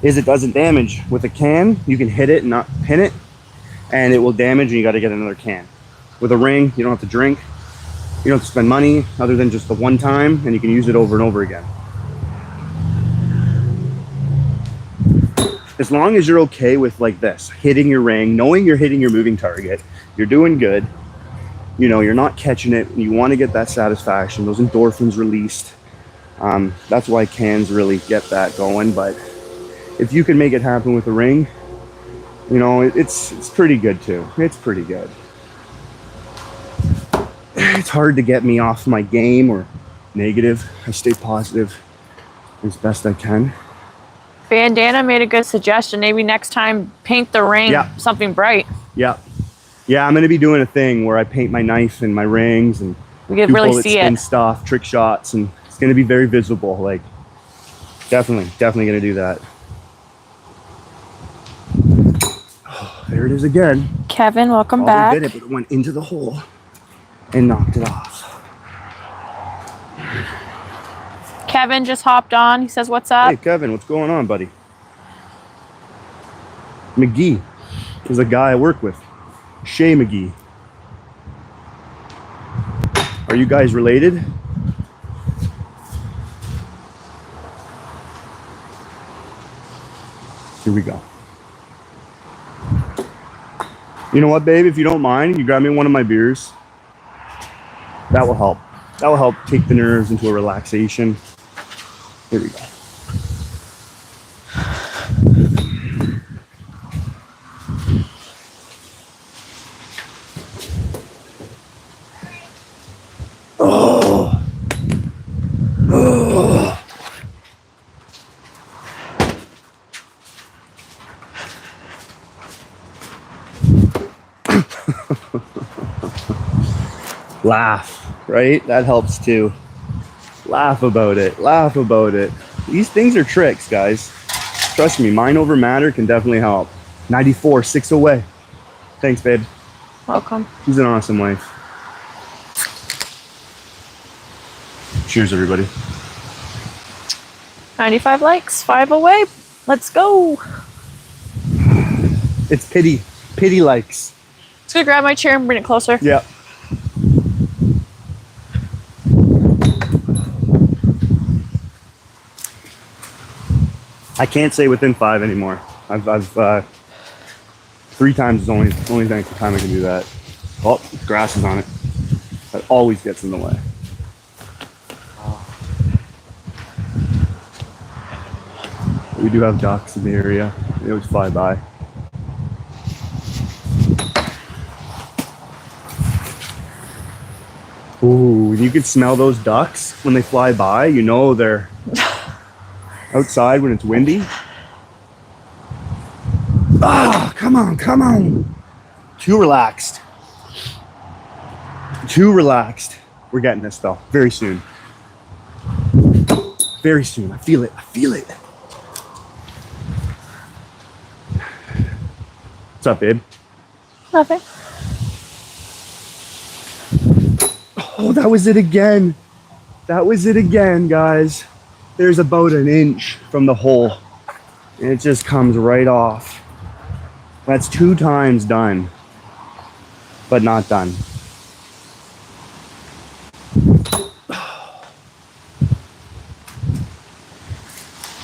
is it doesn't damage. With a can, you can hit it and not pin it, and it will damage and you got to get another can. With a ring, you don't have to drink. You don't have to spend money other than just the one time, and you can use it over and over again. As long as you're okay with like this, hitting your ring, knowing you're hitting your moving target, you're doing good. You know, you're not catching it. You want to get that satisfaction, those endorphins released. That's why cans really get that going. But if you can make it happen with a ring, you know, it's pretty good too. It's pretty good. It's hard to get me off my game or negative. I stay positive as best I can. Bandana made a good suggestion. Maybe next time paint the ring something bright. Yeah. Yeah, I'm going to be doing a thing where I paint my knife and my rings and we could really see it. Stuff, trick shots, and it's going to be very visible. Like, definitely going to do that. Oh, there it is again. Kevin, welcome back. Did it, but it went into the hole and knocked it off. Kevin just hopped on. He says, what's up? Hey, Kevin, what's going on, buddy? McGee is a guy I work with. Shay McGee. Are you guys related? Here we go. You know what, babe? If you don't mind, you grab me one of my beers. That will help. That will help take the nerves into a relaxation. Here we go. Oh. Oh. Laugh, right? That helps too. Laugh about it. Laugh about it. These things are tricks, guys. Trust me, mind over matter can definitely help. 94, 6 away. Thanks, babe. Welcome. She's an awesome wife. Cheers, everybody. 95 likes, 5 away. Let's go. It's pity. Pity likes. Just gonna grab my chair and bring it closer. Yeah. I can't say within 5 anymore. I've 3 times is the only time I can do that. Oh, grass is on it. That always gets in the way. We do have ducks in the area. They always fly by. Ooh, you can smell those ducks when they fly by. You know they're outside when it's windy. Ah, come on, come on. Too relaxed. Too relaxed. We're getting this though, very soon. Very soon. I feel it. I feel it. What's up, babe? Nothing. Oh, that was it again. That was it again, guys. There's about an inch from the hole. And it just comes right off. That's 2 times done. But not done.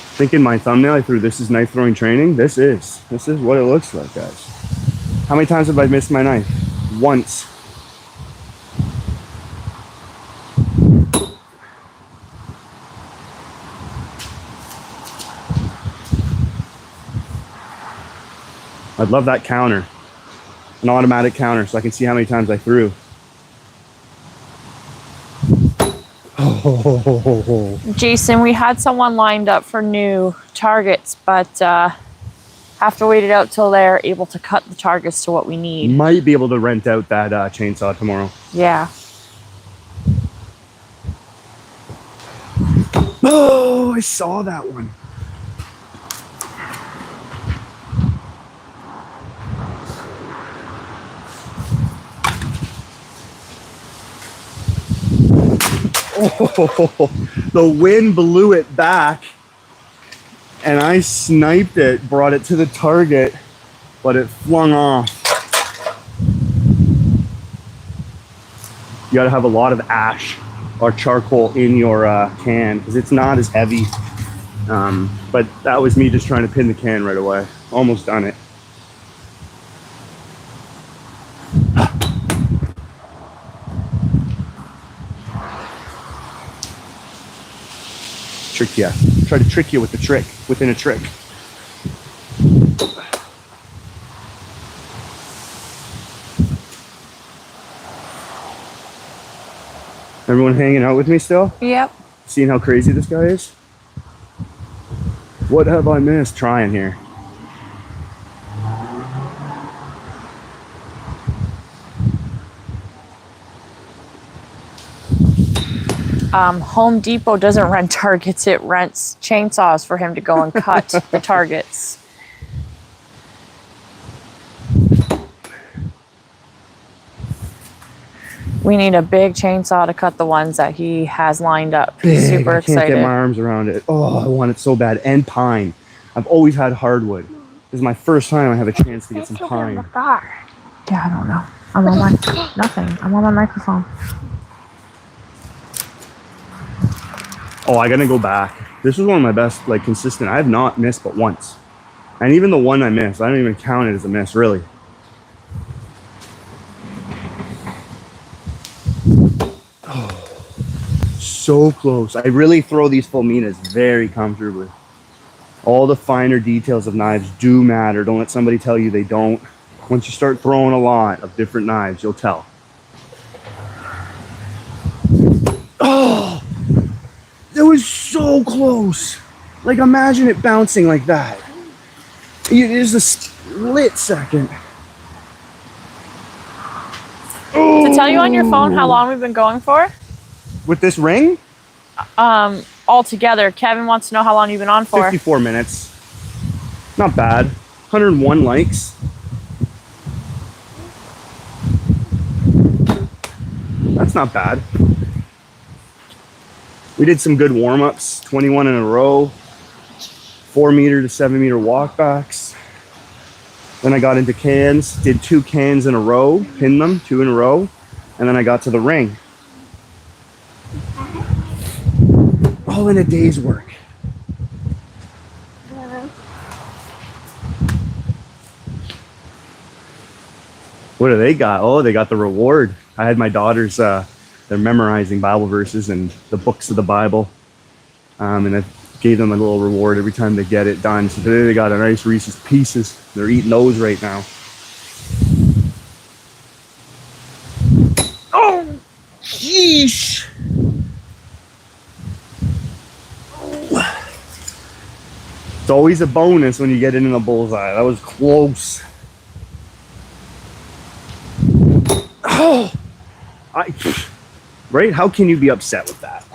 I think in my thumbnail I threw "this is knife throwing training." This is what it looks like, guys. How many times have I missed my knife? Once. I'd love that counter, an automatic counter, so I can see how many times I threw. Jason, we had someone lined up for new targets, but have to wait it out till they're able to cut the targets to what we need. Might be able to rent out that chainsaw tomorrow. Yeah. Oh, I saw that one. Oh, the wind blew it back and I sniped it, brought it to the target, but it flung off. You gotta have a lot of ash or charcoal in your can because it's not as heavy. But that was me just trying to pin the can right away. Almost done it. Trick you. Try to trick you with the trick within a trick. Everyone hanging out with me still? Yep. Seeing how crazy this guy is? What have I missed trying here? Home Depot doesn't rent targets, it rents chainsaws for him to go and cut the targets. We need a big chainsaw to cut the ones that he has lined up. He's Big. super I can't excited. get my arms around it. Oh, I want it so bad. And pine. I've always had hardwood. This is my first time I have a chance to get some pine. Yeah, I don't know. I'm on my nothing. I'm on my microphone. Oh, I gotta go back. This was one of my best, like, consistent. I have not missed but once. And even the one I missed, I don't even count it as a miss, really. Oh, so close. I really throw these Fulminas very comfortably. All the finer details of knives do matter. Don't let somebody tell you they don't. Once you start throwing a lot of different knives, you'll tell. Oh! It was so close. Like, imagine it bouncing like that. It is a split second. To tell you on your phone how long we've been going for? With this ring? All together. Kevin wants to know how long you've been on for. 54 minutes. Not bad. 101 likes. That's not bad. We did some good warm-ups, 21 in a row, 4 meter to 7 meter walkbacks. Then I got into cans, did 2 cans in a row, pinned them 2 in a row, and then I got to the ring. All in a day's work. What do they got? Oh, they got the reward. I had my daughters, they're memorizing Bible verses and the books of the Bible. And I gave them a little reward every time they get it done. So today they got a nice Reese's Pieces. They're eating those right now. Oh, yeesh. It's always a bonus when you get it in the bullseye. That was close. Oh, right? How can you be upset with that?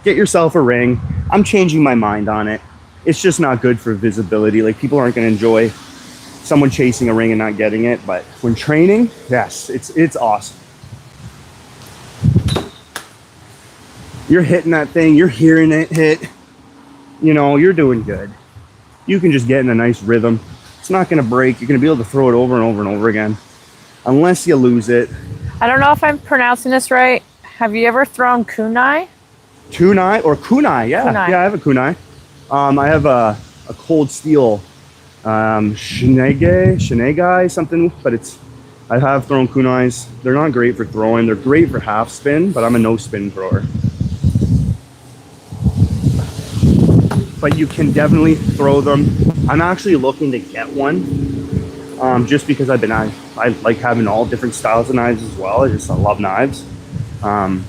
Get yourself a ring. I'm changing my mind on it. It's just not good for visibility. Like, people aren't going to enjoy someone chasing a ring and not getting it. But when training, yes, it's awesome. You're hitting that thing. You're hearing it hit. You know, you're doing good. You can just get in a nice rhythm. It's not going to break. You're going to be able to throw it over and over and over again. Unless you lose it. I don't know if I'm pronouncing this right. Have you ever thrown kunai? Kunai or kunai, yeah. Kunai. Yeah, I have a kunai. I have a cold steel Shinegai something, but I have thrown kunais. They're not great for throwing. They're great for half spin, but I'm a no spin thrower. But you can definitely throw them. I'm actually looking to get one, just because I like having all different styles of knives as well. I love knives.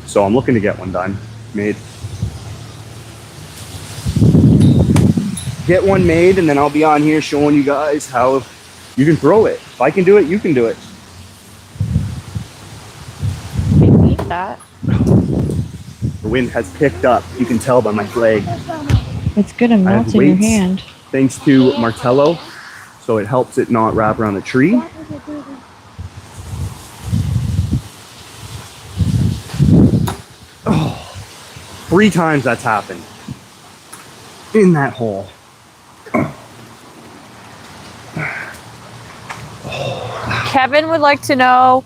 So I'm looking to get one made. Get one made, and then I'll be on here showing you guys how you can throw it. If I can do it, you can do it. I need that. The wind has picked up. You can tell by my flag. It's good to melt in your hand. Thanks to Martello, so it helps it not wrap around the tree. Oh, 3 times that's happened in that hole. Kevin would like to know,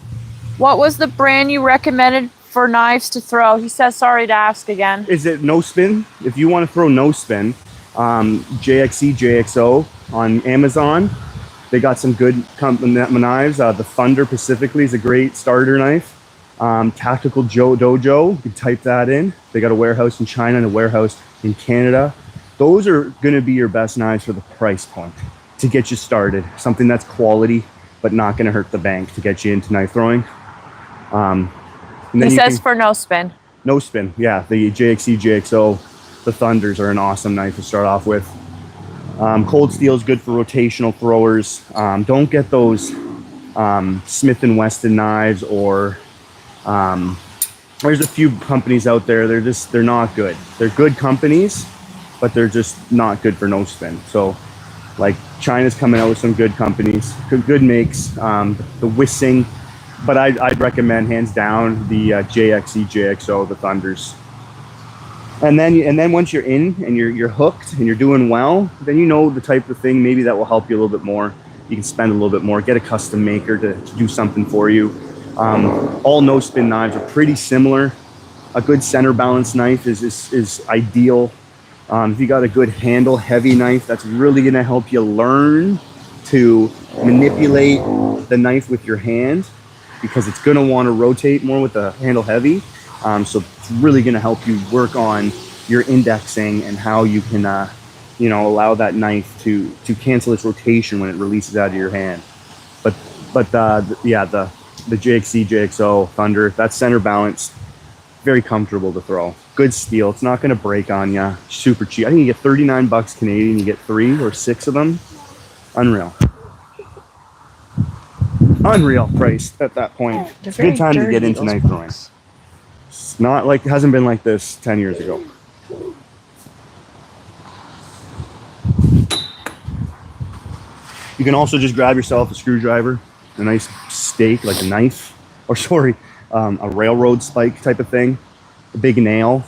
what was the brand you recommended for knives to throw? He says sorry to ask again. Is it no spin? If you want to throw no spin, JXE, JXO on Amazon. They got some good knives. The Thunder specifically is a great starter knife. Tactical Joe Dojo, you can type that in. They got a warehouse in China and a warehouse in Canada. Those are going to be your best knives for the price point to get you started. Something that's quality, but not going to hurt the bank to get you into knife throwing. He says for no spin. No spin, yeah. The JXE, JXO, the Thunders are an awesome knife to start off with. Cold steel is good for rotational throwers. Don't get those Smith & Wesson knives, or there's a few companies out there. They're not good. They're good companies, but they're just not good for no spin. So, like, China's coming out with some good companies, good makes. The Wissing, but I'd recommend hands down the JXE, JXO, the Thunders. And then once you're in and you're hooked and you're doing well, then you know the type of thing maybe that will help you a little bit more. You can spend a little bit more, get a custom maker to do something for you. All no spin knives are pretty similar. A good center balance knife is ideal. If you got a good handle, heavy knife, that's really gonna help you learn to manipulate the knife with your hand, because it's gonna wanna rotate more with the handle heavy. So it's really gonna help you work on your indexing and how you can, allow that knife to cancel its rotation when it releases out of your hand. But the JXE, JXO, Thunder, that's center balance, very comfortable to throw. Good steel, it's not gonna break on you. Super cheap. I think you get 39 bucks Canadian, you get 3 or 6 of them. Unreal. Unreal price at that point. It's a good time to get into knife throwing. It's not like, it hasn't been like this 10 years ago. You can also just grab yourself a screwdriver, a nice stake, like a knife, or a railroad spike type of thing, a big nail.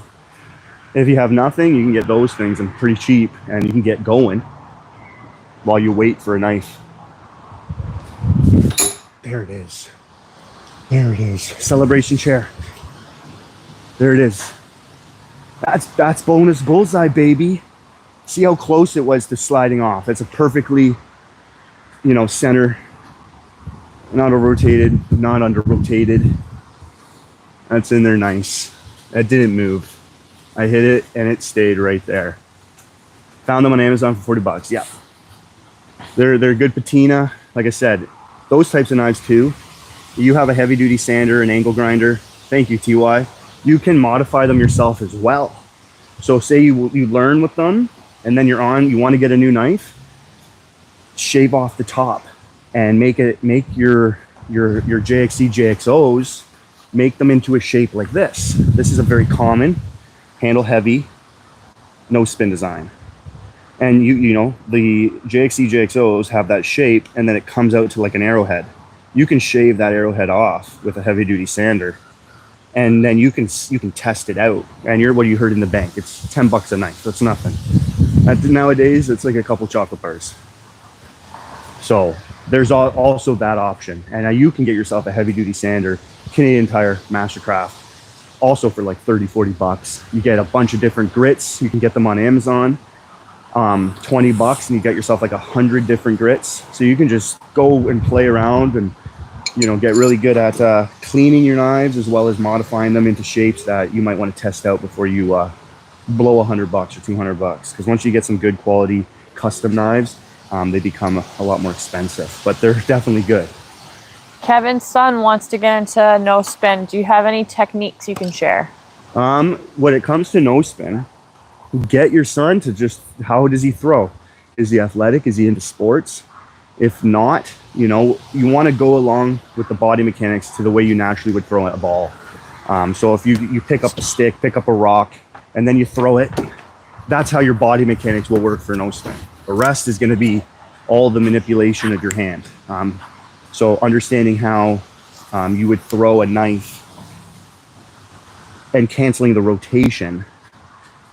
If you have nothing, you can get those things and pretty cheap, and you can get going while you wait for a knife. There it is. There it is. Celebration chair. There it is. That's bonus bullseye, baby. See how close it was to sliding off. It's a perfectly, center, not over-rotated, not under-rotated. That's in there nice. That didn't move. I hit it and it stayed right there. Found them on Amazon for $40. Yeah. They're good patina. Like I said, those types of knives too. You have a heavy duty sander, an angle grinder. Thank you, TY. You can modify them yourself as well. So say you learn with them and then you want to get a new knife, shave off the top and make your JXE JXOs, make them into a shape like this. This is a very common handle heavy, no spin design. And the JXE JXOs have that shape and then it comes out to like an arrowhead. You can shave that arrowhead off with a heavy duty sander and then you can test it out. And what you heard in the bank, it's $10 a knife. That's nothing. Nowadays, it's like a couple chocolate bars. So there's also that option. And now you can get yourself a heavy duty sander, Canadian Tire Mastercraft, also for like $30-40. You get a bunch of different grits. You can get them on Amazon. $20 and you get yourself like 100 different grits. So you can just go and play around and get really good at cleaning your knives as well as modifying them into shapes that you might want to test out before you blow $100 or $200. Because once you get some good quality custom knives, they become a lot more expensive, but they're definitely good. Kevin's son wants to get into no spin. Do you have any techniques you can share? When it comes to no spin, get your son to just, how does he throw? Is he athletic? Is he into sports? If not, you want to go along with the body mechanics to the way you naturally would throw a ball. So if you pick up a stick, pick up a rock, and then you throw it, that's how your body mechanics will work for no spin. The rest is going to be all the manipulation of your hand. So understanding how you would throw a knife and canceling the rotation,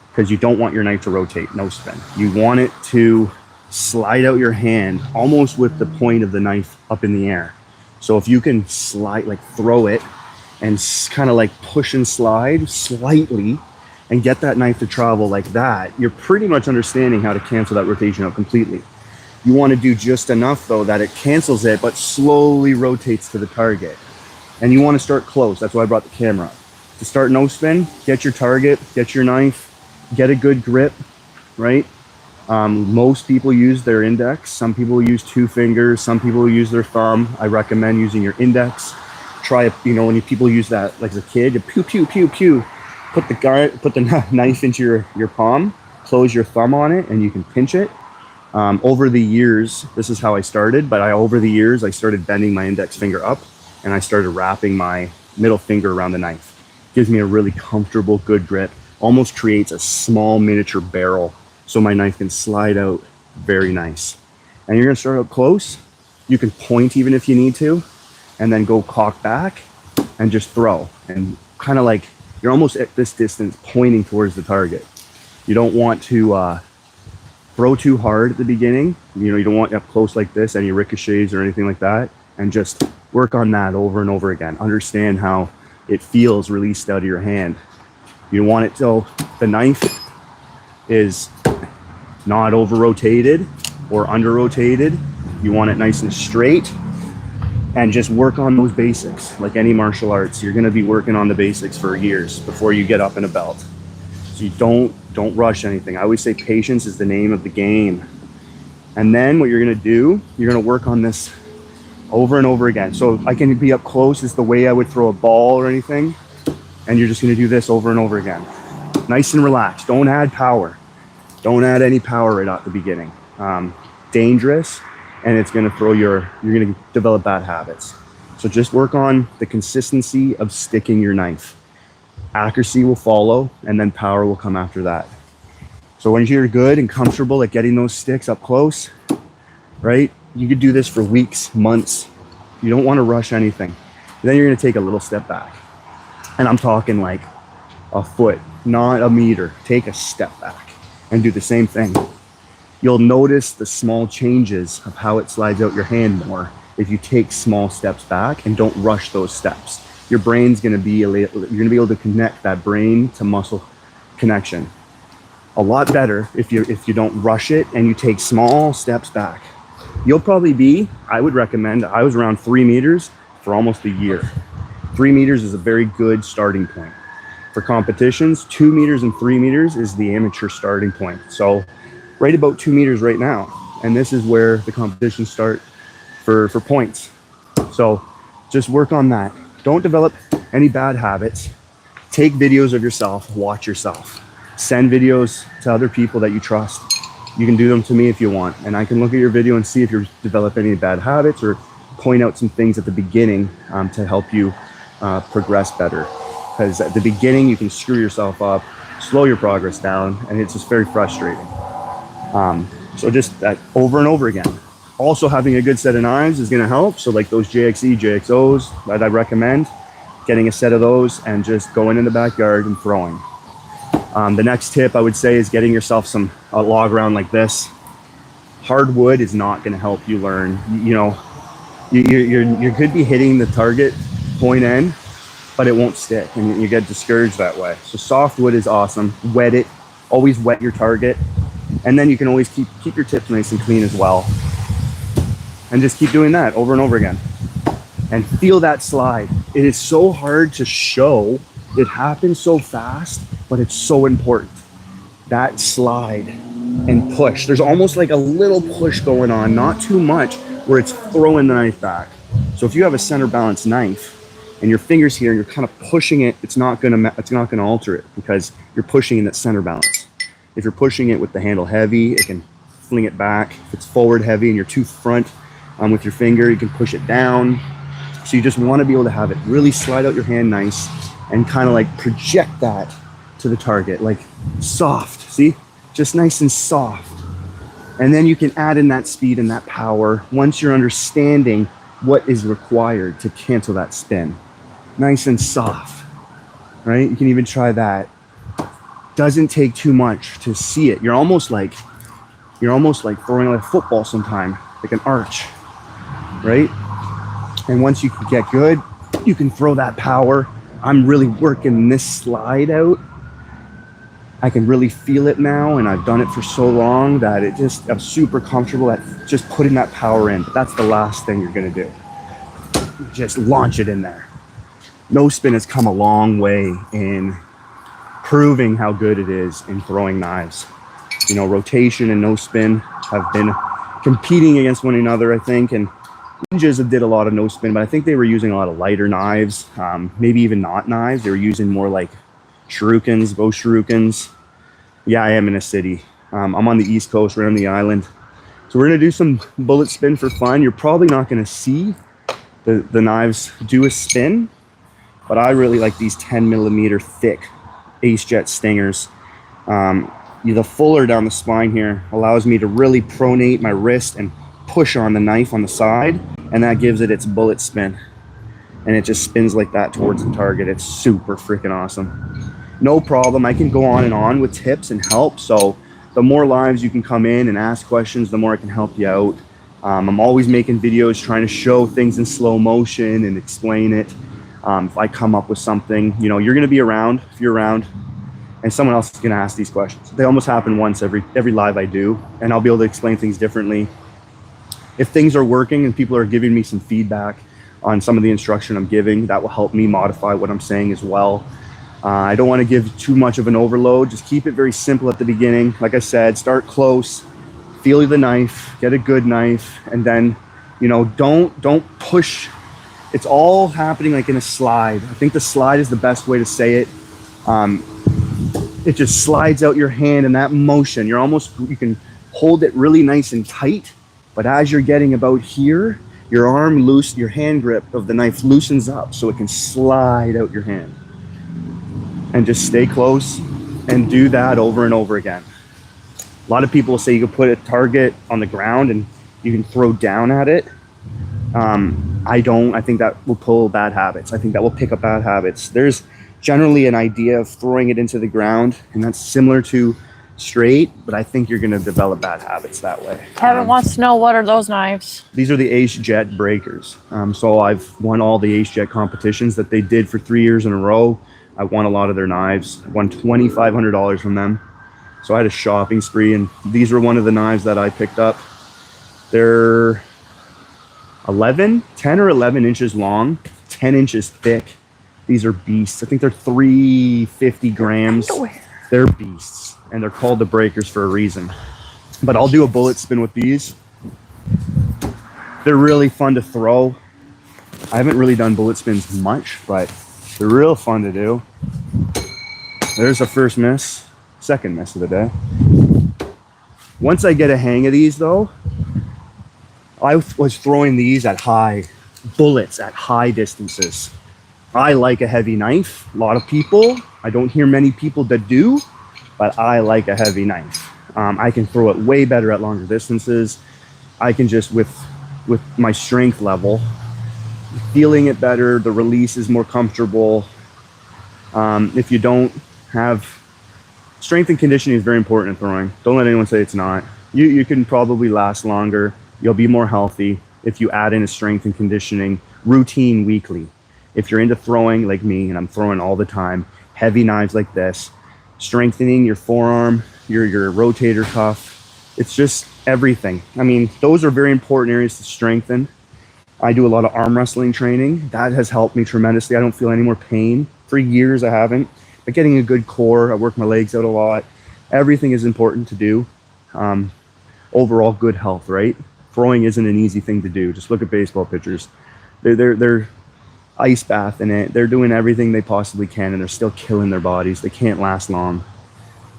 because you don't want your knife to rotate, no spin. You want it to slide out your hand almost with the point of the knife up in the air. So if you can throw it and kind of like push and slide slightly and get that knife to travel like that, you're pretty much understanding how to cancel that rotation out completely. You want to do just enough though that it cancels it, but slowly rotates to the target. And you want to start close. That's why I brought the camera up. To start no spin, get your target, get your knife, get a good grip, right? Most people use their index. Some people use 2 fingers. Some people use their thumb. I recommend using your index. Try, when people use that, like as a kid, you pew, pew, pew, pew. Put the knife into your palm, close your thumb on it, and you can pinch it. Over the years, this is how I started, but over the years, I started bending my index finger up, and I started wrapping my middle finger around the knife. Gives me a really comfortable, good grip. Almost creates a small miniature barrel so my knife can slide out very nice. And you're gonna start out close. You can point even if you need to, and then go cock back and just throw. And kind of like you're almost at this distance pointing towards the target. You don't want to throw too hard at the beginning. You don't want up close like this, any ricochets or anything like that. And just work on that over and over again. Understand how it feels released out of your hand. You want it so the knife is not over rotated or under rotated. You want it nice and straight, and just work on those basics. Like any martial arts, you're gonna be working on the basics for years before you get up in a belt. So you don't rush anything. I always say patience is the name of the game. And then what you're gonna do, you're gonna work on this over and over again. So I can be up close is the way I would throw a ball or anything. And you're just gonna do this over and over again. Nice and relaxed, don't add power. Don't add any power right at the beginning. Dangerous, and it's gonna you're gonna develop bad habits. So just work on the consistency of sticking your knife. Accuracy will follow, and then power will come after that. So when you're good and comfortable at getting those sticks up close, right? You could do this for weeks, months. You don't wanna rush anything. Then you're gonna take a little step back. And I'm talking like a foot, not a meter. Take a step back and do the same thing. You'll notice the small changes of how it slides out your hand more if you take small steps back and don't rush those steps. Your brain's gonna be, you're gonna be able to connect that brain to muscle connection a lot better if you don't rush it and you take small steps back. You'll probably be, I would recommend, I was around 3 meters for almost a year. 3 meters is a very good starting point. For competitions, 2 meters and 3 meters is the amateur starting point. So right about 2 meters right now. And this is where the competitions start for points. So just work on that. Don't develop any bad habits. Take videos of yourself, watch yourself. Send videos to other people that you trust. You can do them to me if you want. And I can look at your video and see if you're developing any bad habits or point out some things at the beginning to help you progress better. Because at the beginning, you can screw yourself up, slow your progress down, and it's just very frustrating. So just that over and over again. Also, having a good set of knives is gonna help. So like those JXE, JXOs that I recommend, getting a set of those and just going in the backyard and throwing. The next tip I would say is getting yourself a log round like this. Hardwood is not gonna help you learn. You know, you could be hitting the target point end, but it won't stick and you get discouraged that way. So softwood is awesome. Wet it, always wet your target. And then you can always keep your tips nice and clean as well. And just keep doing that over and over again. And feel that slide. It is so hard to show. It happens so fast, but it's so important. That slide and push. There's almost like a little push going on, not too much, where it's throwing the knife back. So if you have a center balance knife and your fingers here and you're kind of pushing it, it's not gonna alter it because you're pushing in that center balance. If you're pushing it with the handle heavy, it can fling it back. If it's forward heavy and you're too front with your finger, you can push it down. So you just want to be able to have it really slide out your hand nice and kind of like project that to the target, like soft, see? Just nice and soft. And then you can add in that speed and that power once you're understanding what is required to cancel that spin. Nice and soft, right? You can even try that. Doesn't take too much to see it. You're almost like throwing like a football sometime, like an arch, right? And once you can get good, you can throw that power. I'm really working this slide out. I can really feel it now, and I've done it for so long that I'm super comfortable at just putting that power in. But that's the last thing you're gonna do. Just launch it in there. No spin has come a long way in proving how good it is in throwing knives. You know, rotation and no spin have been competing against one another, I think, and Ninjas did a lot of no spin, but I think they were using a lot of lighter knives, maybe even not knives. They were using more like shurikens, bow shurikens. Yeah, I am in a city. I'm on the East Coast, right on the island. So we're gonna do some bullet spin for fun. You're probably not gonna see the knives do a spin, but I really like these 10 millimeter thick Ace Jet stingers. The fuller down the spine here allows me to really pronate my wrist and push on the knife on the side, and that gives it its bullet spin. And it just spins like that towards the target. It's super freaking awesome. No problem. I can go on and on with tips and help. So the more lives you can come in and ask questions, the more I can help you out. I'm always making videos trying to show things in slow motion and explain it. If I come up with something, you know, you're going to be around. If you're around, and someone else is going to ask these questions. They almost happen once every live I do, and I'll be able to explain things differently. If things are working and people are giving me some feedback on some of the instruction I'm giving, that will help me modify what I'm saying as well. I don't want to give too much of an overload. Just keep it very simple at the beginning. Like I said, start close, feel the knife, get a good knife, and then, you know, don't push. It's all happening like in a slide. I think the slide is the best way to say it. It just slides out your hand in that motion. You can hold it really nice and tight, but as you're getting about here, your your hand grip of the knife loosens up so it can slide out your hand. And just stay close and do that over and over again. A lot of people will say you can put a target on the ground and you can throw down at it. I don't. I think that will pull bad habits. I think that will pick up bad habits. There's generally an idea of throwing it into the ground, and that's similar to straight, but I think you're going to develop bad habits that way. Kevin wants to know, what are those knives? These are the Ace Jet breakers. So I've won all the Ace Jet competitions that they did for 3 years in a row. I won a lot of their knives. I won $2,500 from them. So I had a shopping spree, and these were one of the knives that I picked up. They're 10 or 11 inches long, 10 inches thick. These are beasts. I think they're 350 grams. They're beasts, and they're called the breakers for a reason. But I'll do a bullet spin with these. They're really fun to throw. I haven't really done bullet spins much, but they're real fun to do. There's the first miss, second miss of the day. Once I get a hang of these though, I was throwing these at bullets at high distances. I like a heavy knife. A lot of people, I don't hear many people that do, but I like a heavy knife. I can throw it way better at longer distances. I can just, with my strength level, feeling it better, the release is more comfortable. If you don't have strength and conditioning is very important in throwing. Don't let anyone say it's not. You can probably last longer. You'll be more healthy if you add in a strength and conditioning routine weekly. If you're into throwing like me, and I'm throwing all the time, heavy knives like this, strengthening your forearm, your rotator cuff, it's just everything. I mean, those are very important areas to strengthen. I do a lot of arm wrestling training. That has helped me tremendously. I don't feel any more pain. For years I haven't. But getting a good core, I work my legs out a lot. Everything is important to do. Overall good health, right? Throwing isn't an easy thing to do. Just look at baseball pitchers. They're ice bath in it. They're doing everything they possibly can, and they're still killing their bodies. They can't last long.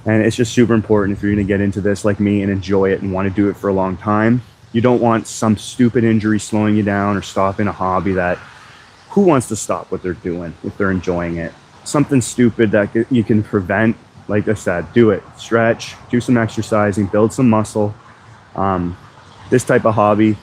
And it's just super important if you're going to get into this like me and enjoy it and want to do it for a long time. You don't want some stupid injury slowing you down or stopping a hobby that, who wants to stop what they're doing if they're enjoying it? Something stupid that you can prevent, like I said, do it. Stretch, do some exercising, build some muscle. This type of hobby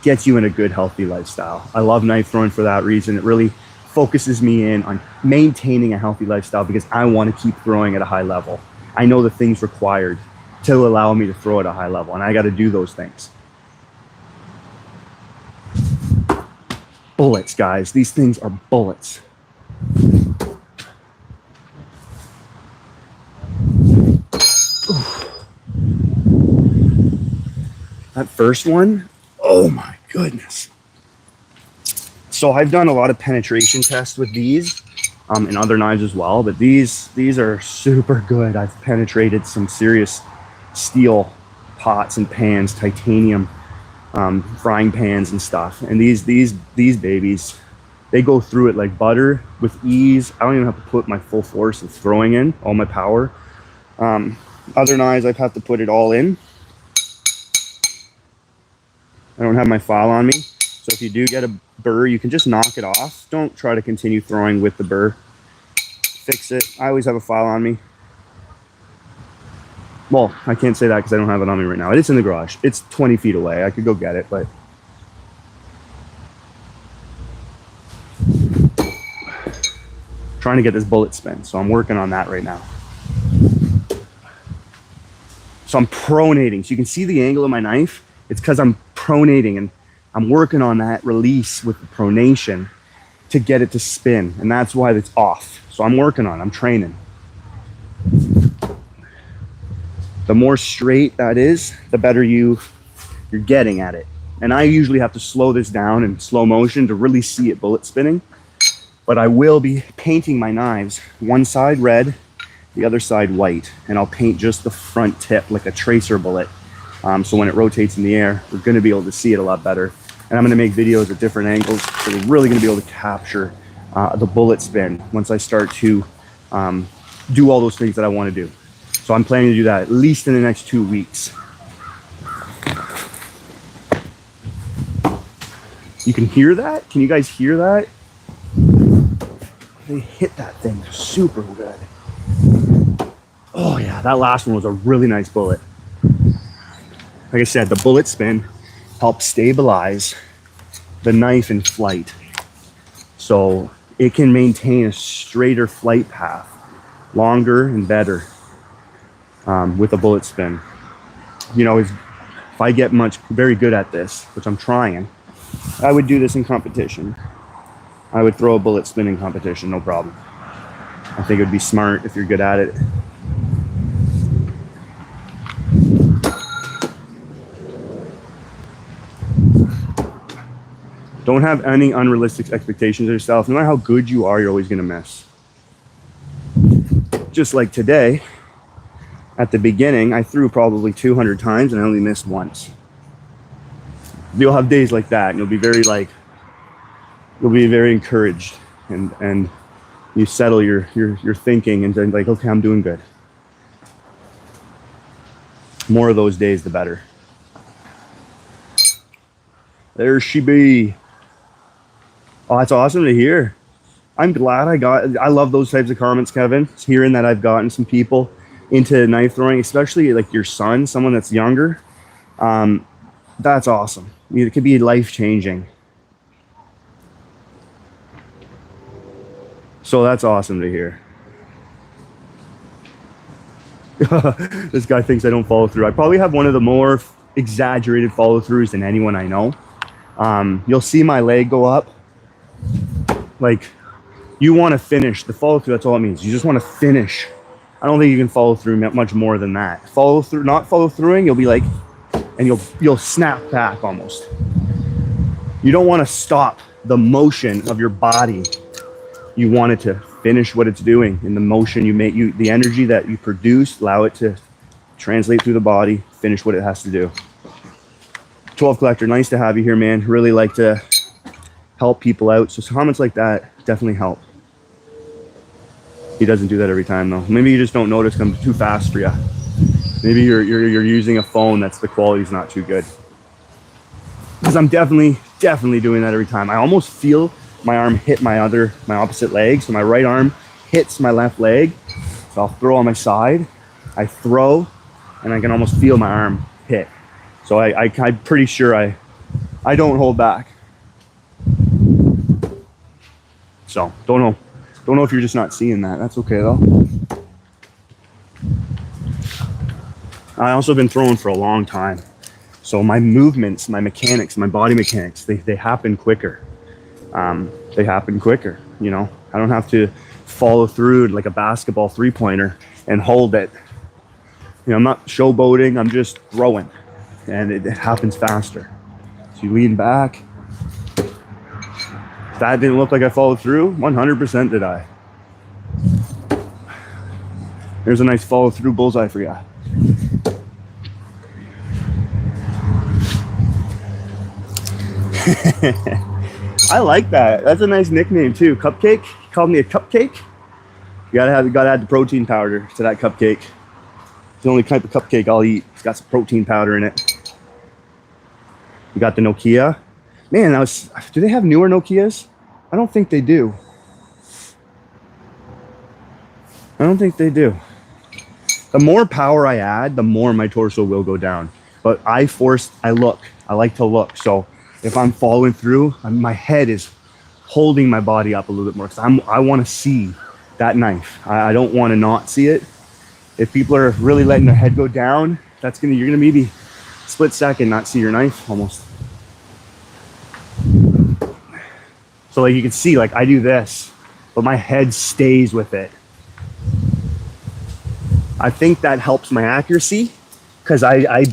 gets you in a good, healthy lifestyle. I love knife throwing for that reason. It really focuses me in on maintaining a healthy lifestyle because I want to keep throwing at a high level. I know the things required to allow me to throw at a high level, and I got to do those things. Bullets, guys. These things are bullets. That first one, oh my goodness. So I've done a lot of penetration tests with these and other knives as well, but these are super good. I've penetrated some serious steel pots and pans, titanium frying pans and stuff. And these babies, they go through it like butter with ease. I don't even have to put my full force of throwing in, all my power. Other knives, I've had to put it all in. I don't have my file on me. So if you do get a burr, you can just knock it off. Don't try to continue throwing with the burr. Fix it. I always have a file on me. Well, I can't say that because I don't have it on me right now. It's in the garage. It's 20 feet away. I could go get it, but trying to get this bullet spin. So I'm working on that right now. So I'm pronating. So you can see the angle of my knife. It's because I'm pronating, and I'm working on that release with the pronation to get it to spin. And that's why it's off. So I'm working on it. I'm training. The more straight that is, the better you're getting at it. And I usually have to slow this down in slow motion to really see it bullet spinning. But I will be painting my knives, one side red, the other side white. And I'll paint just the front tip like a tracer bullet. So when it rotates in the air, we're going to be able to see it a lot better. And I'm going to make videos at different angles. So we're really going to be able to capture the bullet spin once I start to do all those things that I want to do. So I'm planning to do that at least in the next 2 weeks. You can hear that? Can you guys hear that? They hit that thing super good. Oh yeah, that last one was a really nice bullet. Like I said, the bullet spin helps stabilize the knife in flight. So it can maintain a straighter flight path, longer and better. with a bullet spin. You know, if I get very good at this, which I'm trying, I would do this in competition. I would throw a bullet spin in competition, no problem. I think it would be smart if you're good at it. Don't have any unrealistic expectations of yourself. No matter how good you are, you're always going to miss. Just like today, at the beginning, I threw probably 200 times and I only missed once. You'll have days like that, and you'll be very encouraged, and you settle your thinking and then like, okay, I'm doing good. More of those days, the better. There she be. Oh, that's awesome to hear. I'm glad I love those types of comments, Kevin. It's hearing that I've gotten some people into knife throwing, especially like your son, someone that's younger. That's awesome. It could be life-changing. So that's awesome to hear. This guy thinks I don't follow through. I probably have one of the more exaggerated follow-throughs than anyone I know. You'll see my leg go up. Like, you want to finish the follow through. That's all it means. You just want to finish. I don't think you can follow through much more than that. Follow through, not follow throughing, you'll be like, and you'll snap back almost. You don't want to stop the motion of your body. You want it to finish what it's doing in the motion you make. The energy that you produce, allow it to translate through the body, finish what it has to do. 12 Collector, nice to have you here, man. Really like to help people out. So comments like that definitely help. He doesn't do that every time though. Maybe you just don't notice I'm too fast for you. Maybe you're using a phone that's the quality's not too good. Because I'm definitely doing that every time. I almost feel my arm hit my opposite leg. So my right arm hits my left leg. So I'll throw on my side. I throw, and I can almost feel my arm hit. So I'm pretty sure I don't hold back. So don't know if you're just not seeing that. That's okay though. I also been throwing for a long time. So my movements, my mechanics, my body mechanics, they happen quicker. They happen quicker, you know. I don't have to follow through like a basketball three-pointer and hold it. You know, I'm not showboating, I'm just throwing. And it happens faster. So you lean back. That didn't look like I followed through. 100% did I. There's a nice follow through bullseye for you. I like that. That's a nice nickname too. Cupcake. You called me a cupcake. You gotta add the protein powder to that cupcake. It's the only type of cupcake I'll eat. It's got some protein powder in it. You got the Nokia. Man, do they have newer Nokias? I don't think they do. I don't think they do. The more power I add, the more my torso will go down. But I like to look. So if I'm following through, my head is holding my body up a little bit more because I want to see that knife. I don't want to not see it. If people are really letting their head go down, you're gonna maybe split second not see your knife almost. So like you can see, like I do this, but my head stays with it. I think that helps my accuracy because I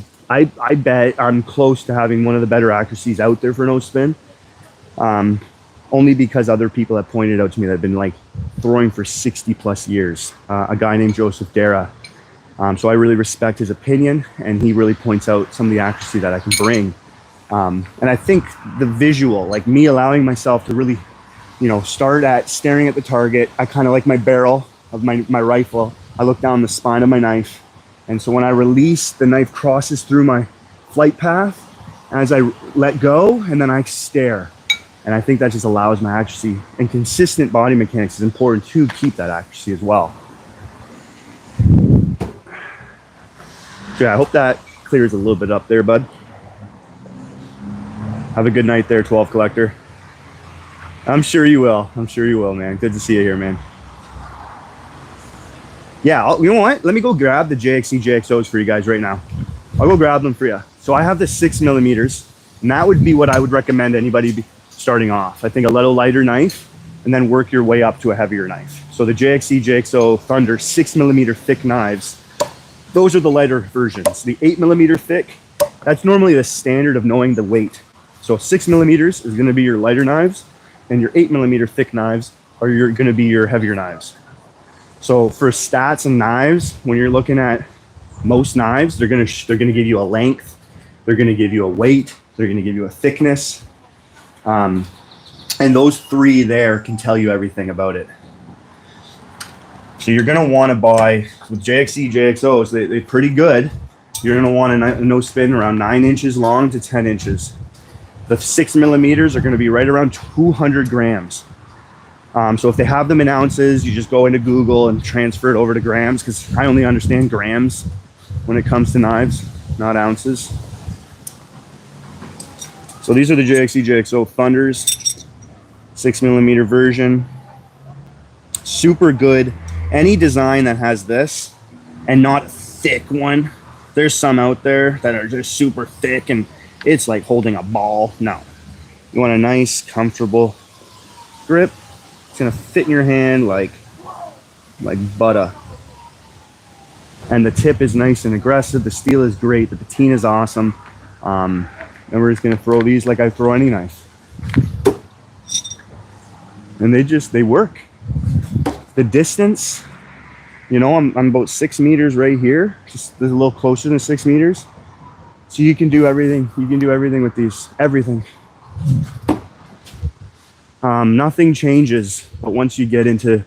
bet I'm close to having one of the better accuracies out there for no spin. Only because other people have pointed out to me that have been like throwing for 60 plus years. A guy named Joseph Dara. So I really respect his opinion, and he really points out some of the accuracy that I can bring. And I think the visual, like me allowing myself to really, start at staring at the target. I kind of like my barrel of my rifle. I look down the spine of my knife. And so when I release, the knife crosses through my flight path as I let go, and then I stare. And I think that just allows my accuracy, and consistent body mechanics is important to keep that accuracy as well. So yeah, I hope that clears a little bit up there, bud. Have a good night there, 12 Collector. I'm sure you will. I'm sure you will, man. Good to see you here, man. Yeah, you know what? Let me go grab the JXC JXOs for you guys right now. I'll go grab them for you. So I have the 6mm, and that would be what I would recommend anybody starting off. I think a little lighter knife, and then work your way up to a heavier knife. So the JXC JXO Thunder 6mm thick knives, those are the lighter versions. The 8mm thick, that's normally the standard of knowing the weight. So 6mm is gonna be your lighter knives, and your 8mm thick knives are gonna be your heavier knives. So for stats and knives, when you're looking at most knives, they're gonna give you a length, they're gonna give you a weight, they're gonna give you a thickness, and those three there can tell you everything about it. So you're gonna want to buy with JXC JXOs. They're pretty good. You're gonna want a no spin around 9 inches long to 10 inches. The 6mm are gonna be right around 200 grams. So if they have them in ounces, you just go into Google and transfer it over to grams, because I only understand grams when it comes to knives, not ounces. So these are the JXC JXO Thunders, 6mm version. Super good. Any design that has this and not a thick one, there's some out there that are just super thick and it's like holding a ball. No, you want a nice, comfortable grip. It's gonna fit in your hand like butter. And the tip is nice and aggressive. The steel is great. The patina is awesome. And we're just gonna throw these like I throw any knife. And they work. The distance, you know, I'm about 6 meters right here, just a little closer than 6 meters. So you can do everything. You can do everything with these, everything. Nothing changes, but once you get into,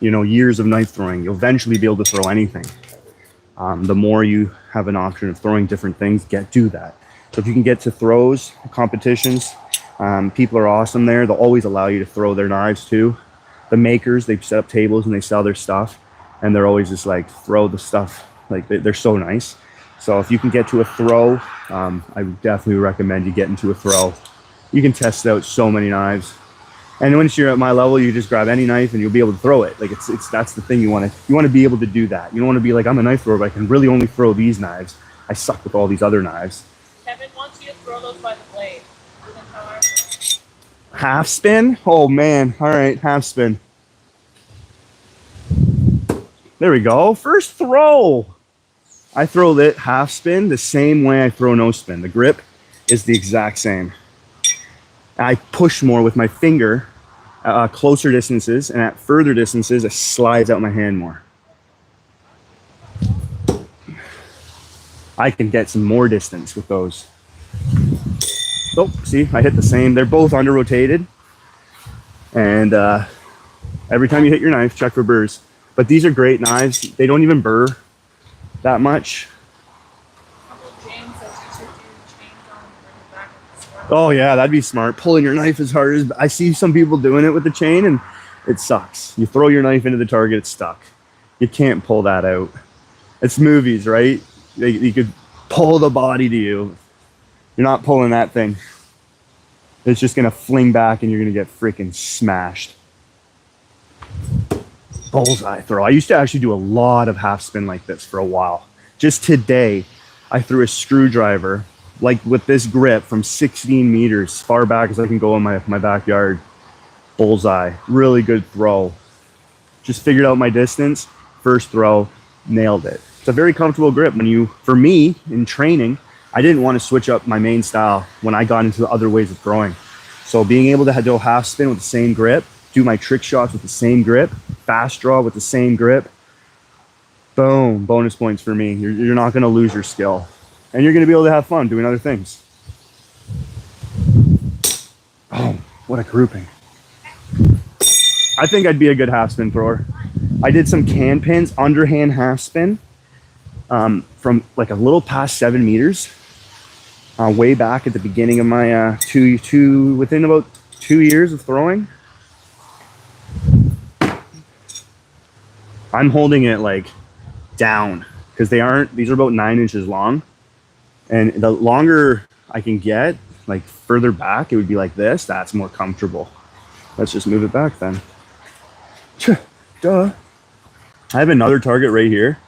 you know, years of knife throwing, you'll eventually be able to throw anything. The more you have an option of throwing different things, do that. So if you can get to throws, competitions, people are awesome there. They'll always allow you to throw their knives too. The makers, they set up tables and they sell their stuff, and they're always just like, throw the stuff. Like they're so nice. So if you can get to a throw, I would definitely recommend you get into a throw. You can test out so many knives. And once you're at my level, you just grab any knife and you'll be able to throw it. Like that's the thing you want to be able to do that. You don't want to be like, I'm a knife thrower, but I can really only throw these knives. I suck with all these other knives. Kevin wants you to throw those by the blade. Half spin? Oh man. All right, half spin. There we go. First throw. I throw that half spin the same way I throw no spin. The grip is the exact same. I push more with my finger closer distances, and at further distances, it slides out my hand more. I can get some more distance with those. Oh, see, I hit the same. They're both under rotated. And every time you hit your knife, check for burrs. But these are great knives. They don't even burr that much. Oh yeah, that'd be smart. Pulling your knife as hard as, I see some people doing it with the chain and it sucks. You throw your knife into the target, it's stuck. You can't pull that out. It's movies, right? You could pull the body to you. You're not pulling that thing. It's just gonna fling back and you're gonna get freaking smashed. Bullseye throw. I used to actually do a lot of half spin like this for a while. Just today, I threw a screwdriver like with this grip from 16 meters, as far back as I can go in my backyard. Bullseye. Really good throw. Just figured out my distance. First throw, nailed it. It's a very comfortable grip. For me, in training, I didn't want to switch up my main style when I got into the other ways of throwing. So being able to do a half spin with the same grip, do my trick shots with the same grip, fast draw with the same grip, boom, bonus points for me. You're not going to lose your skill. And you're going to be able to have fun doing other things. Oh, what a grouping. I think I'd be a good half spin thrower. I did some can pins, underhand half spin, from like a little past 7 meters, way back at the beginning of my within about 2 years of throwing. I'm holding it like down because these are about 9 inches long. And the longer I can get, like further back, it would be like this. That's more comfortable. Let's just move it back then. Duh. I have another target right here.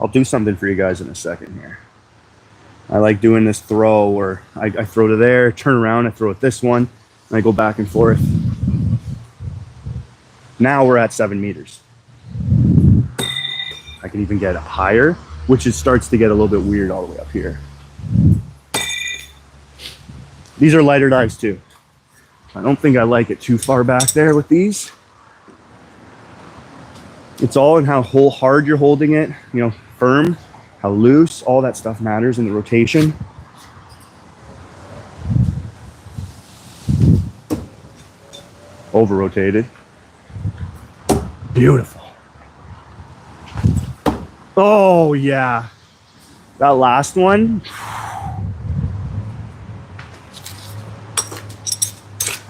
I'll do something for you guys in a second here. I like doing this throw where I throw to there, turn around, I throw at this one, and I go back and forth. Now we're at 7 meters. I can even get higher, which it starts to get a little bit weird all the way up here. These are lighter dives too. I don't think I like it too far back there with these. It's all in how hard you're holding it, you know, firm, how loose, all that stuff matters in the rotation. Over rotated. Beautiful. Oh yeah. That last one.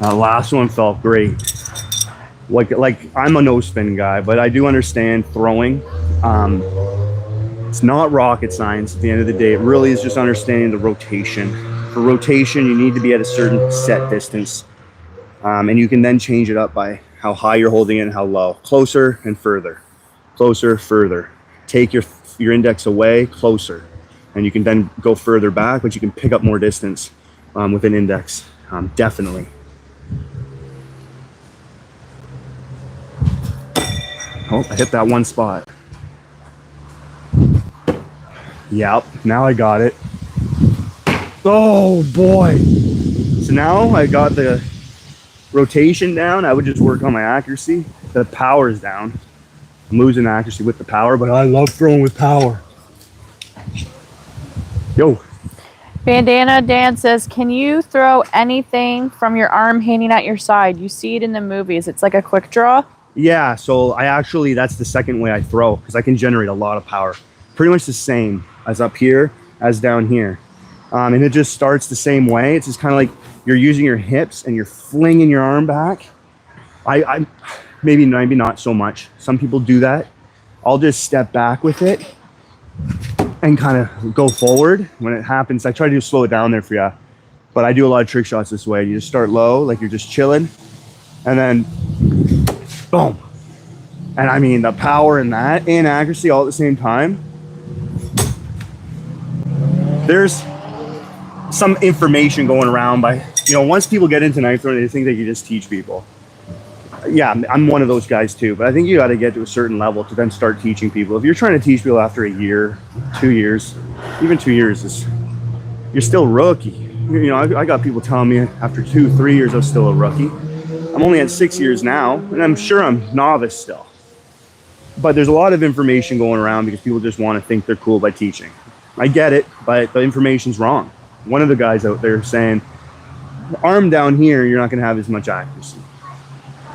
That last one felt great. Like I'm a no spin guy, but I do understand throwing. It's not rocket science at the end of the day. It really is just understanding the rotation. For rotation, you need to be at a certain set distance. And you can then change it up by how high you're holding it and how low. Closer and further. Closer, further. Take your index away, closer. And you can then go further back, but you can pick up more distance with an index. Definitely. Oh, I hit that one spot. Yep, now I got it. Oh boy. So now I got the rotation down. I would just work on my accuracy. The power's down. I'm losing accuracy with the power, but I love throwing with power. Yo. Bandana Dan says, can you throw anything from your arm hanging at your side? You see it in the movies. It's like a quick draw. Yeah, so that's the second way I throw, because I can generate a lot of power. Pretty much the same as up here as down here. And it just starts the same way. It's just kind of like you're using your hips and you're flinging your arm back. I maybe not so much. Some people do that. I'll just step back with it and kind of go forward. When it happens, I try to slow it down there for you. But I do a lot of trick shots this way. You just start low, like you're just chilling. And then, boom. And I mean, the power in that and accuracy all at the same time. There's some information going around by, you know, once people get into knife throwing, they think they can just teach people. Yeah, I'm one of those guys too, but I think you got to get to a certain level to then start teaching people. If you're trying to teach people after a year, 2 years, even 2 years, you're still rookie. You know, I got people telling me after 2-3 years, I'm still a rookie. I'm only at 6 years now, and I'm sure I'm novice still. But there's a lot of information going around because people just want to think they're cool by teaching. I get it, but the information's wrong. One of the guys out there saying, arm down here, you're not going to have as much accuracy.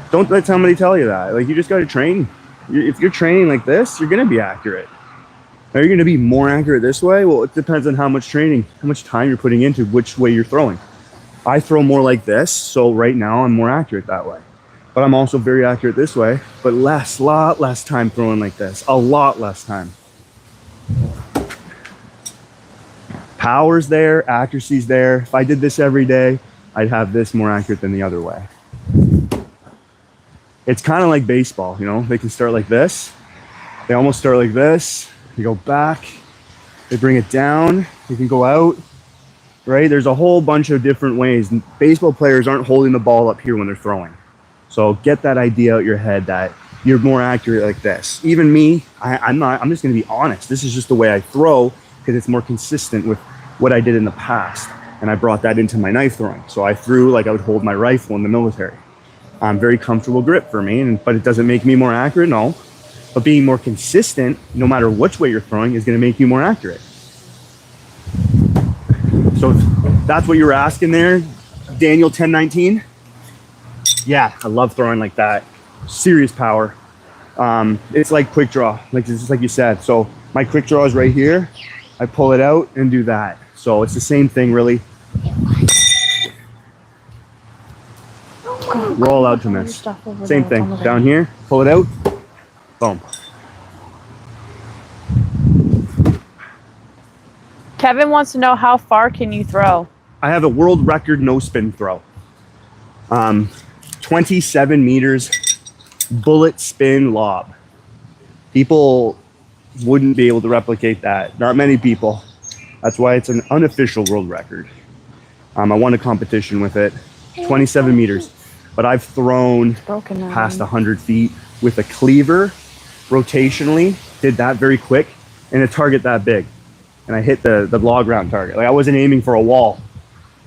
Don't let somebody tell you that. Like, you just got to train. If you're training like this, you're going to be accurate. Are you going to be more accurate this way? Well, it depends on how much training, how much time you're putting into which way you're throwing. I throw more like this, so right now I'm more accurate that way. But I'm also very accurate this way, but lot less time throwing like this. A lot less time. Power's there, accuracy's there. If I did this every day, I'd have this more accurate than the other way. It's kind of like baseball, you know? They can start like this. They almost start like this. They go back. They bring it down. They can go out, right? There's a whole bunch of different ways. Baseball players aren't holding the ball up here when they're throwing. So get that idea out your head that you're more accurate like this. Even me, I'm just going to be honest. This is just the way I throw because it's more consistent with what I did in the past. And I brought that into my knife throwing. So I threw like I would hold my rifle in the military. Very comfortable grip for me, but it doesn't make me more accurate, no. But being more consistent, no matter which way you're throwing, is going to make you more accurate. So if that's what you were asking there, Daniel 1019. Yeah, I love throwing like that. Serious power. It's like quick draw, like just like you said. So my quick draw is right here. I pull it out and do that. So it's the same thing, really. Roll out to miss. Same thing. Down here, pull it out. Boom. Kevin wants to know, how far can you throw? I have a world record no spin throw. 27 meters bullet spin lob. People wouldn't be able to replicate that. Not many people. That's why it's an unofficial world record. I won a competition with it, 27 meters. But I've thrown Broken now. past 100 feet with a cleaver rotationally, did that very quick, and a target that big. And I hit the log round target. Like, I wasn't aiming for a wall.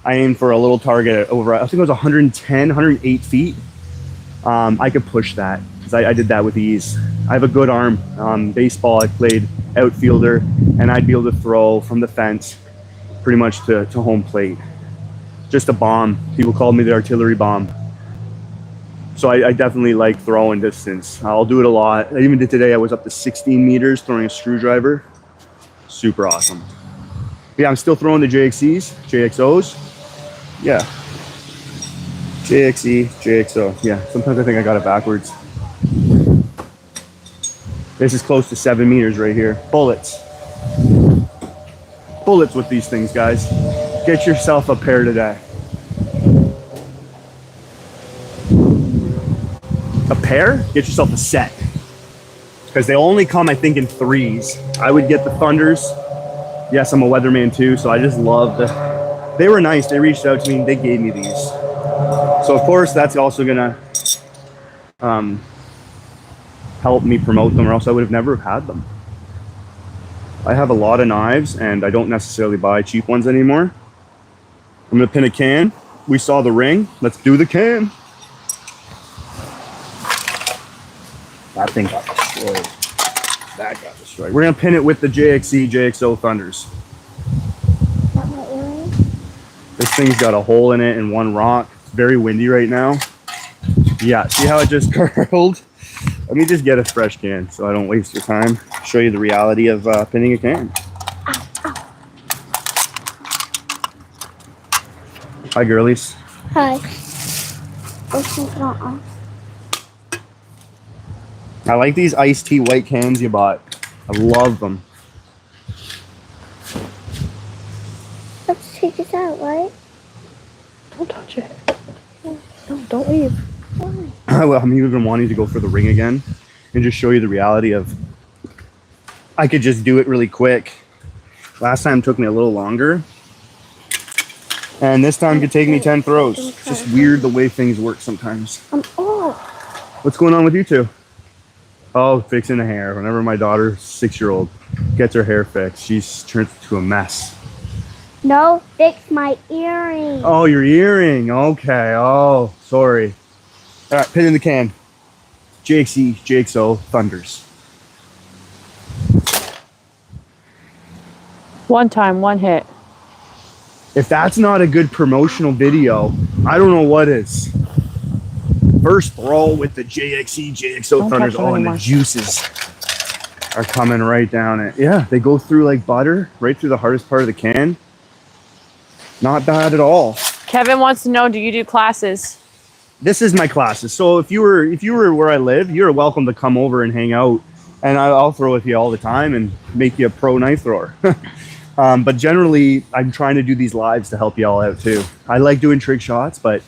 I aimed for a little target over, I think it was 110, 108 feet. I could push that because I did that with ease. I have a good arm. Baseball, I played outfielder, and I'd be able to throw from the fence pretty much to home plate. Just a bomb. People called me the artillery bomb. So I definitely like throwing distance. I'll do it a lot. I even did today. I was up to 16 meters throwing a screwdriver. Super awesome. Yeah, I'm still throwing the JXEs, JXOs. Yeah. JXE, JXO. Yeah, sometimes I think I got it backwards. This is close to 7 meters right here. Bullets. Bullets with these things, guys. Get yourself a pair today. A pair? Get yourself a set. Because they only come, I think, in 3s. I would get the Thunders. Yes, I'm a weatherman too, so I just love the... They were nice. They reached out to me and they gave me these. So, of course, that's also going to help me promote them, or else I would have never had them. I have a lot of knives, and I don't necessarily buy cheap ones anymore. I'm going to pin a can. We saw the ring. Let's do the can. That thing got destroyed. That got destroyed. We're going to pin it with the JXE, JXO Thunders. This thing's got a hole in it and one rock. It's very windy right now. Yeah, see how it just curled? Let me just get a fresh can so I don't waste your time. Show you the reality of pinning a can. Hi, girlies. Hi. I like these iced tea white cans you bought. I love them. Let's take this out, right? Don't touch it. No, don't leave. Well, I'm even wanting to go for the ring again and just show you the reality of I could just do it really quick. Last time took me a little longer. And this time could take me 10 throws. It's just weird the way things work sometimes. What's going on with you two? Oh, fixing the hair. Whenever my daughter, 6-year-old, gets her hair fixed, she turns into a mess. No, fix my earring. Oh, your earring. Okay. Oh, sorry. All right, pin in the can. JXE, JXO, Thunders. One time, one hit. If that's not a good promotional video, I don't know what is. First throw with the JXE, JXO Don't Thunders. touch them Oh, and the anymore. juices are coming right down it. Yeah, they go through like butter, right through the hardest part of the can. Not bad at all. Kevin wants to know, do you do classes? This is my classes. So if you were where I live, you're welcome to come over and hang out, and I'll throw with you all the time and make you a pro knife thrower. But generally, I'm trying to do these lives to help you all out too. I like doing trick shots, but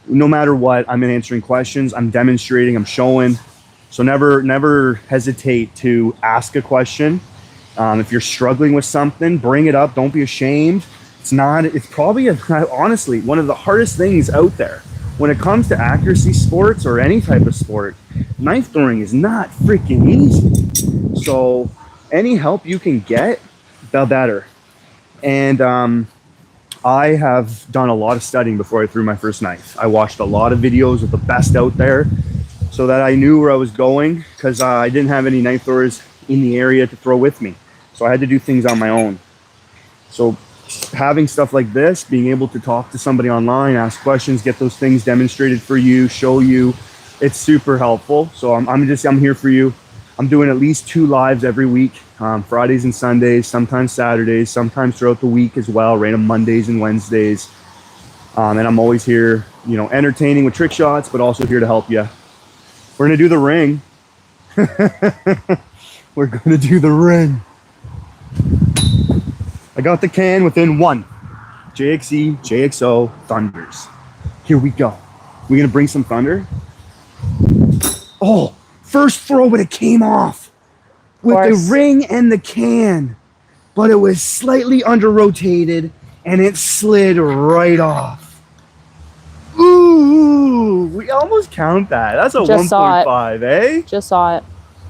no matter what, I'm answering questions, I'm demonstrating, I'm showing. So never hesitate to ask a question. If you're struggling with something, bring it up. Don't be ashamed. It's probably honestly one of the hardest things out there. When it comes to accuracy sports or any type of sport, knife throwing is not freaking easy. So any help you can get, the better. And I have done a lot of studying before I threw my first knife. I watched a lot of videos of the best out there so that I knew where I was going, because I didn't have any knife throwers in the area to throw with me. So I had to do things on my own. So having stuff like this, being able to talk to somebody online, ask questions, get those things demonstrated for you, show you, it's super helpful. So I'm here for you. I'm doing at least 2 lives every week, Fridays and Sundays, sometimes Saturdays, sometimes throughout the week as well, random Mondays and Wednesdays. And I'm always here, entertaining with trick shots, but also here to help you. We're gonna do the ring. We're gonna do the ring. I got the can within 1. JXE, JXO, Thunders. Here we go. We gonna bring some thunder? Oh, first throw, but it came off. with course. the ring and the can, but it was slightly under rotated and it slid right off. Ooh, we almost count that. That's a Just saw it. 1.5, eh? Just saw it.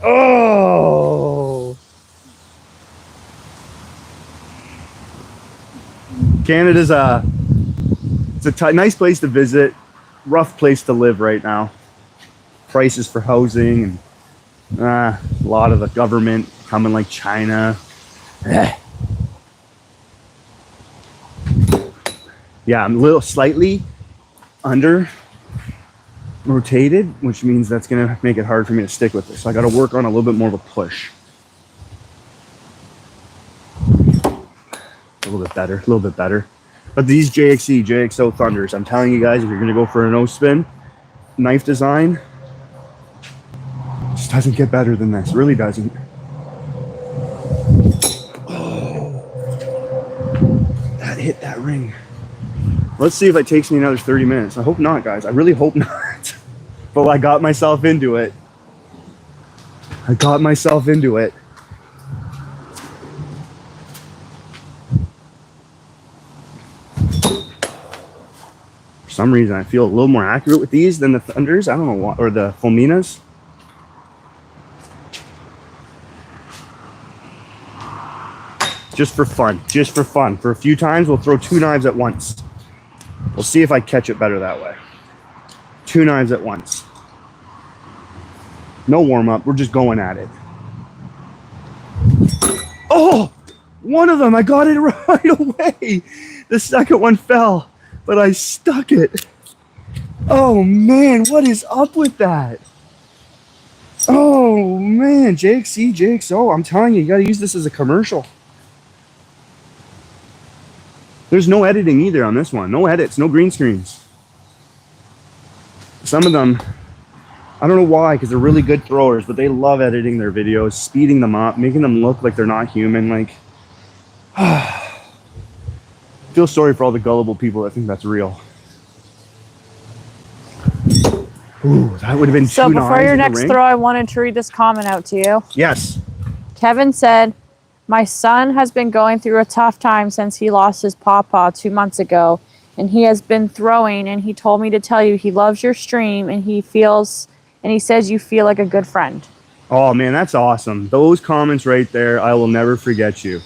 Oh. Canada's it's a nice place to visit, rough place to live right now. Prices for housing and a lot of the government coming like China. Yeah, I'm a little slightly under rotated, which means that's gonna make it hard for me to stick with this. So I gotta work on a little bit more of a push. A little bit better. But these JXE, JXO Thunders, I'm telling you guys, if you're gonna go for a no spin knife design, just doesn't get better than this. Really doesn't. Oh, that hit that ring. Let's see if it takes me another 30 minutes. I hope not, guys. I really hope not. But I got myself into it. For some reason, I feel a little more accurate with these than the Thunders. I don't know why, or the Fulminas. Just for fun. For a few times, we'll throw 2 knives at once. We'll see if I catch it better that way. 2 knives at once. No warm up. We're just going at it. Oh, one of them. I got it right away. The second one fell, but I stuck it. Oh man, what is up with that? Oh man, JXE, JXO. I'm telling you, you got to use this as a commercial. There's no editing either on this one. No edits, no green screens. Some of them, I don't know why, because they're really good throwers, but they love editing their videos, speeding them up, making them look like they're not human. Like, feel sorry for all the gullible people that think that's real. Ooh, that would have been So two before knives your in the next ring. throw, I wanted to read this comment out to you. Yes. Kevin said, my son has been going through a tough time since he lost his pawpaw 2 months ago, and he has been throwing, and he told me to tell you he loves your stream, and he says you feel like a good friend. Oh man, that's awesome. Those comments right there, I will never forget you.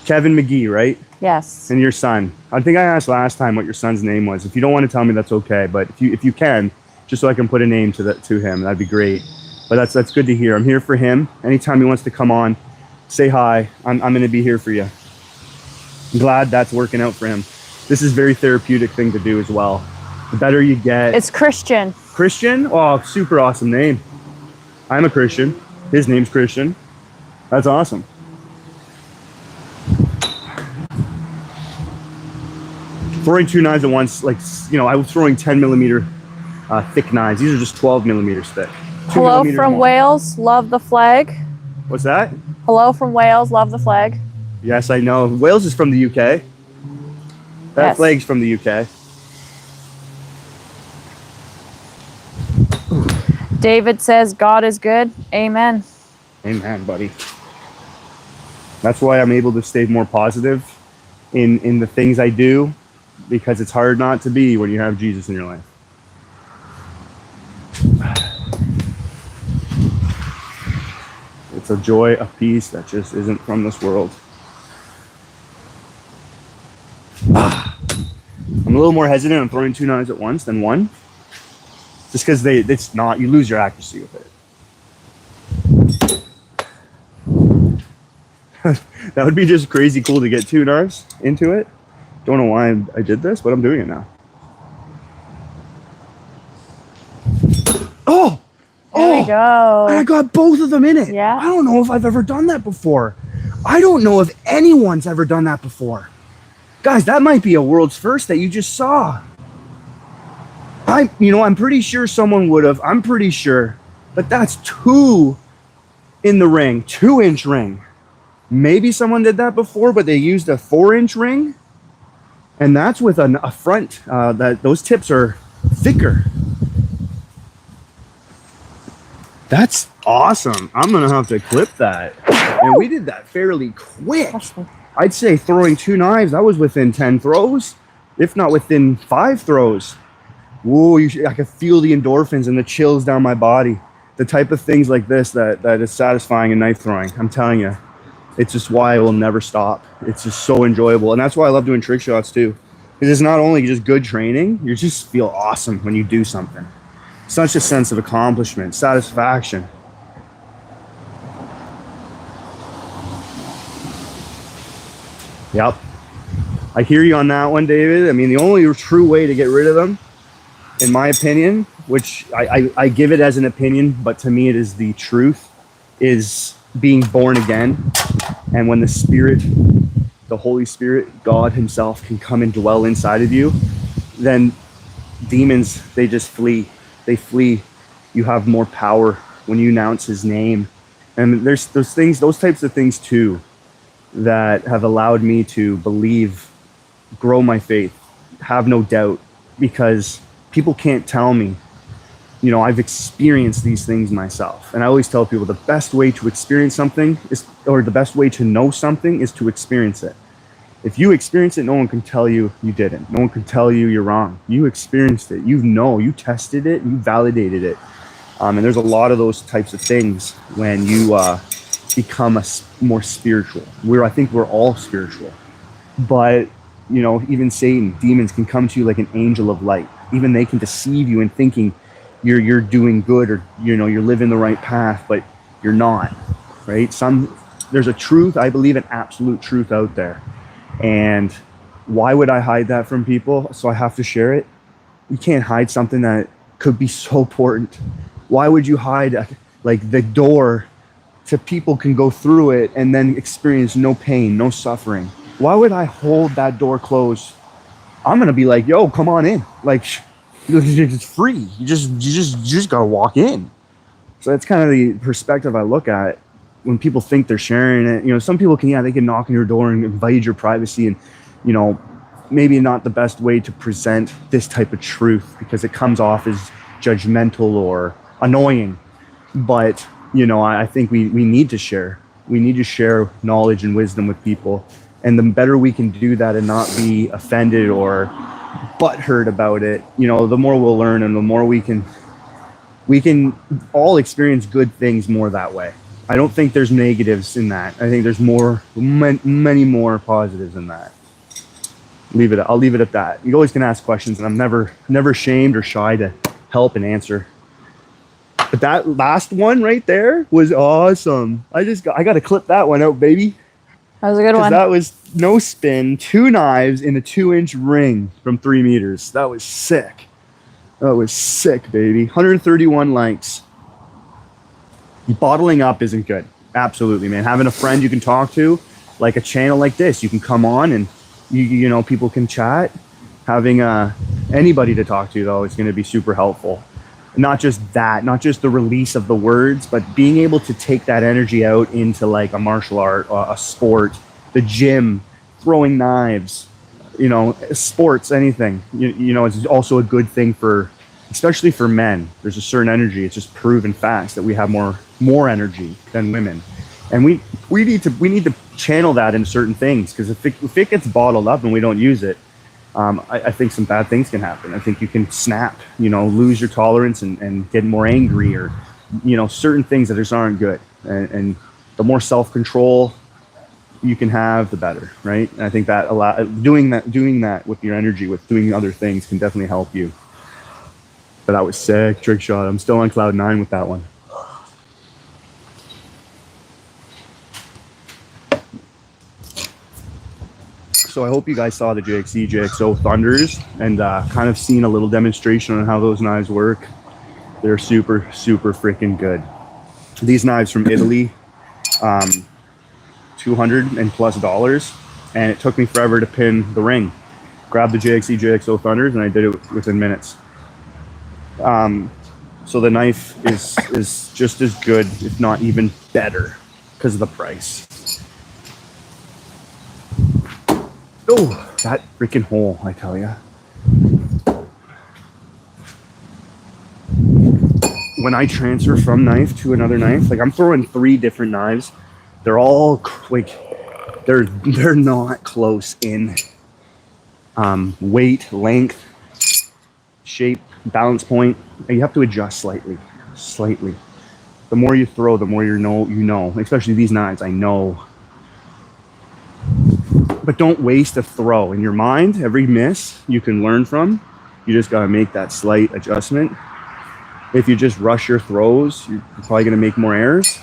Kevin McGee, right? Yes. And your son. I think I asked last time what your son's name was. If you don't want to tell me, that's okay. But if you can, just so I can put a name to him, that'd be great. But that's good to hear. I'm here for him. Anytime he wants to come on, say hi. I'm going to be here for you. I'm glad that's working out for him. This is a very therapeutic thing to do as well. The better you get. It's Christian. Christian? Oh, super awesome name. I'm a Christian. His name's Christian. That's awesome. Throwing 2 knives at once, like, you know, I was throwing 10 millimeter thick knives. These are just 12 millimeters thick. 2 Hello millimeters from more. Wales. Love the flag. What's that? Hello from Wales. Love the flag. Yes, I know. Wales is from the UK. That Yes. flag's from the UK. David says God is good. Amen. Amen, buddy. That's why I'm able to stay more positive in the things I do, because it's hard not to be when you have Jesus in your life. It's a joy, a peace that just isn't from this world. I'm a little more hesitant on throwing 2 knives at once than one, just because it's not, you lose your accuracy with it. That would be just crazy cool to get 2 knives into it. Don't know why I did this, but I'm doing it now. Oh! There we go. I got both of them in it. Yeah. I don't know if I've ever done that before. I don't know if anyone's ever done that before. Guys, that might be a world's first that you just saw. I'm pretty sure someone would have. I'm pretty sure. But that's 2 in the ring, 2-inch ring. Maybe someone did that before, but they used a 4-inch ring. And that's with a front, those tips are thicker. That's awesome. I'm gonna have to clip that. And we did that fairly quick. Trust me. I'd say throwing 2 knives, that was within 10 throws, if not within 5 throws. Whoa, I could feel the endorphins and the chills down my body. The type of things like this that is satisfying in knife throwing. I'm telling you, it's just why I will never stop. It's just so enjoyable. And that's why I love doing trick shots too. Because it's not only just good training, you just feel awesome when you do something. Such a sense of accomplishment, satisfaction. Yep. I hear you on that one, David. I mean, the only true way to get rid of them, in my opinion, which I give it as an opinion, but to me it is the truth, is being born again. And when the Spirit, the Holy Spirit, God himself can come and dwell inside of you, then demons, they just flee. They flee. You have more power when you announce his name. And there's those things, those types of things too, that have allowed me to believe, grow my faith, have no doubt, because people can't tell me. You know, I've experienced these things myself. And I always tell people the best way to experience something is, or the best way to know something is to experience it. If you experience it, no one can tell you you didn't. No one can tell you you're wrong. You experienced it. You tested it, you validated it. And there's a lot of those types of things when you become more spiritual. I think we're all spiritual. But, you know, even Satan, demons can come to you like an angel of light. Even they can deceive you in thinking you're doing good, or, you know, you're living the right path, but you're not, right? There's a truth, I believe, an absolute truth out there. And why would I hide that from people? So I have to share it. You can't hide something that could be so important. Why would you hide like the door to people can go through it and then experience no pain, no suffering? Why would I hold that door closed? I'm gonna be like, yo, come on in. Like, it's free. You just gotta walk in. So that's kind of the perspective I look at when people think they're sharing it. You know, some people they can knock on your door and invade your privacy, and, you know, maybe not the best way to present this type of truth, because it comes off as judgmental or annoying. But, you know, I think we need to share. We need to share knowledge and wisdom with people. And the better we can do that and not be offended or butthurt about it, you know, the more we'll learn, and the more we can all experience good things more that way. I don't think there's negatives in that. I think there's many more positives in that. I'll leave it at that. You always can ask questions, and I'm never ashamed or shy to help and answer. But that last one right there was awesome. I got to clip that one out, baby. That was a good one. That was no spin, 2 knives in a 2-inch ring from 3 meters. That was sick. That was sick, baby. 131 lengths. Bottling up isn't good. Absolutely, man. Having a friend you can talk to, like a channel like this, you can come on and you know, people can chat. Having anybody to talk to, though, is going to be super helpful. Not just that, not just the release of the words, but being able to take that energy out into like a martial art, a sport, the gym, throwing knives, you know, sports, anything. You know, it's also a good thing especially for men. There's a certain energy. It's just proven facts that we have more energy than women, and we need to channel that into certain things, because if it gets bottled up and we don't use it, I think some bad things can happen. I think you can snap, you know, lose your tolerance and get more angry, or, you know, certain things that just aren't good. And the more self-control you can have, the better, right? And I think that doing that with your energy, with doing other things, can definitely help you. But that was sick, trick shot. I'm still on cloud 9 with that one. So I hope you guys saw the JXE JXO Thunders and kind of seen a little demonstration on how those knives work. They're super, super freaking good. These knives from Italy, $200+ and it took me forever to pin the ring. Grabbed the JXE JXO Thunders and I did it within minutes. So the knife is just as good, if not even better, because of the price. Oh, that freaking hole, I tell ya. when I transfer from knife to another knife, like I'm throwing 3 different knives. They're all like, they're not close in weight, length, shape, balance point. You have to adjust slightly. The more you throw, the more you know, especially these knives, I know. But don't waste a throw. In your mind, every miss you can learn from. You just gotta make that slight adjustment. If you just rush your throws, you're probably gonna make more errors.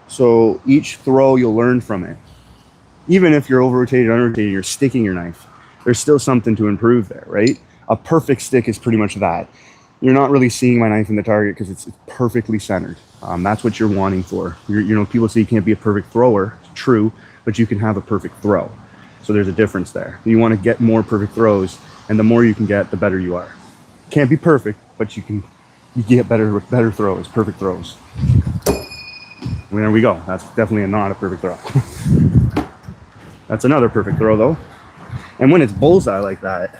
So each throw, you'll learn from it. Even if you're over-rotated, under-rotated, you're sticking your knife, there's still something to improve there, right? A perfect stick is pretty much that. You're not really seeing my knife in the target because it's perfectly centered. That's what you're wanting for. People say you can't be a perfect thrower. It's true, but you can have a perfect throw. So there's a difference there. You want to get more perfect throws, and the more you can get, the better you are. Can't be perfect, but you get better throws, perfect throws. Well, there we go. That's definitely not a perfect throw. That's another perfect throw though. And when it's bullseye like that,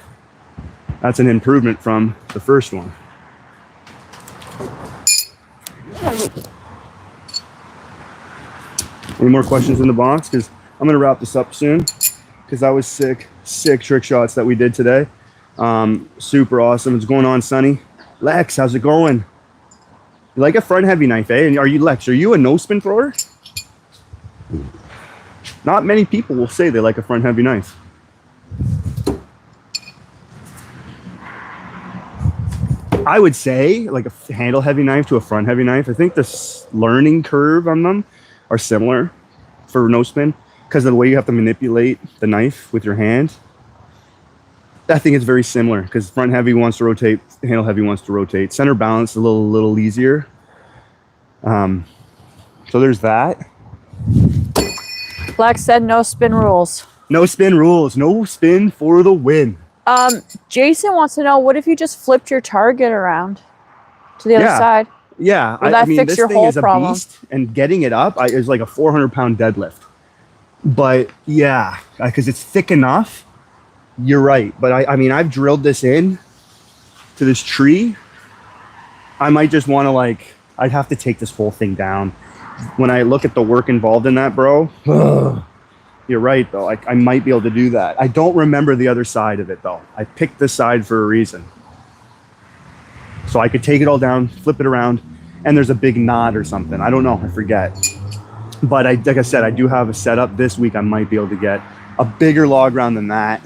that's an improvement from the first one. Any more questions in the box? Because I'm gonna wrap this up soon. Because that was sick trick shots that we did today. Super awesome. What's going on, Sonny? Lex, how's it going? You like a front heavy knife, eh? And are you a no spin thrower? Not many people will say they like a front heavy knife. I would say like a handle heavy knife to a front heavy knife. I think the learning curve on them are similar for no spin because of the way you have to manipulate the knife with your hand. I think it's very similar because front heavy wants to rotate, handle heavy wants to rotate. Center balance a little easier. So there's that. Black said no spin rules. No spin rules. No spin for the win. Jason wants to know, what if you just flipped your target around to the other side? Yeah. Would that fix your whole problem? Beast, and getting it up is like a 400-pound deadlift. But yeah, because it's thick enough. You're right. But I've drilled this in to this tree. I might just want to I'd have to take this whole thing down. When I look at the work involved in that, bro, you're right though. I might be able to do that. I don't remember the other side of it though. I picked this side for a reason. So I could take it all down, flip it around, and there's a big knot or something. I don't know, I forget. But like I said, I do have a setup this week. I might be able to get a bigger log round than that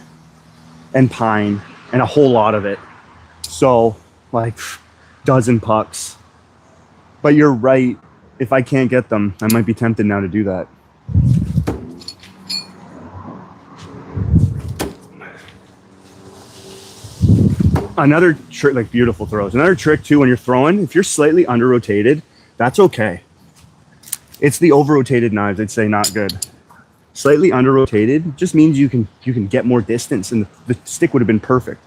and pine and a whole lot of it. So like dozen pucks. But you're right. If I can't get them, I might be tempted now to do that. Another trick, like beautiful throws. Another trick too, when you're throwing, if you're slightly under rotated, that's okay. It's the over rotated knives, I'd say not good. Slightly under rotated just means you can get more distance and the stick would have been perfect.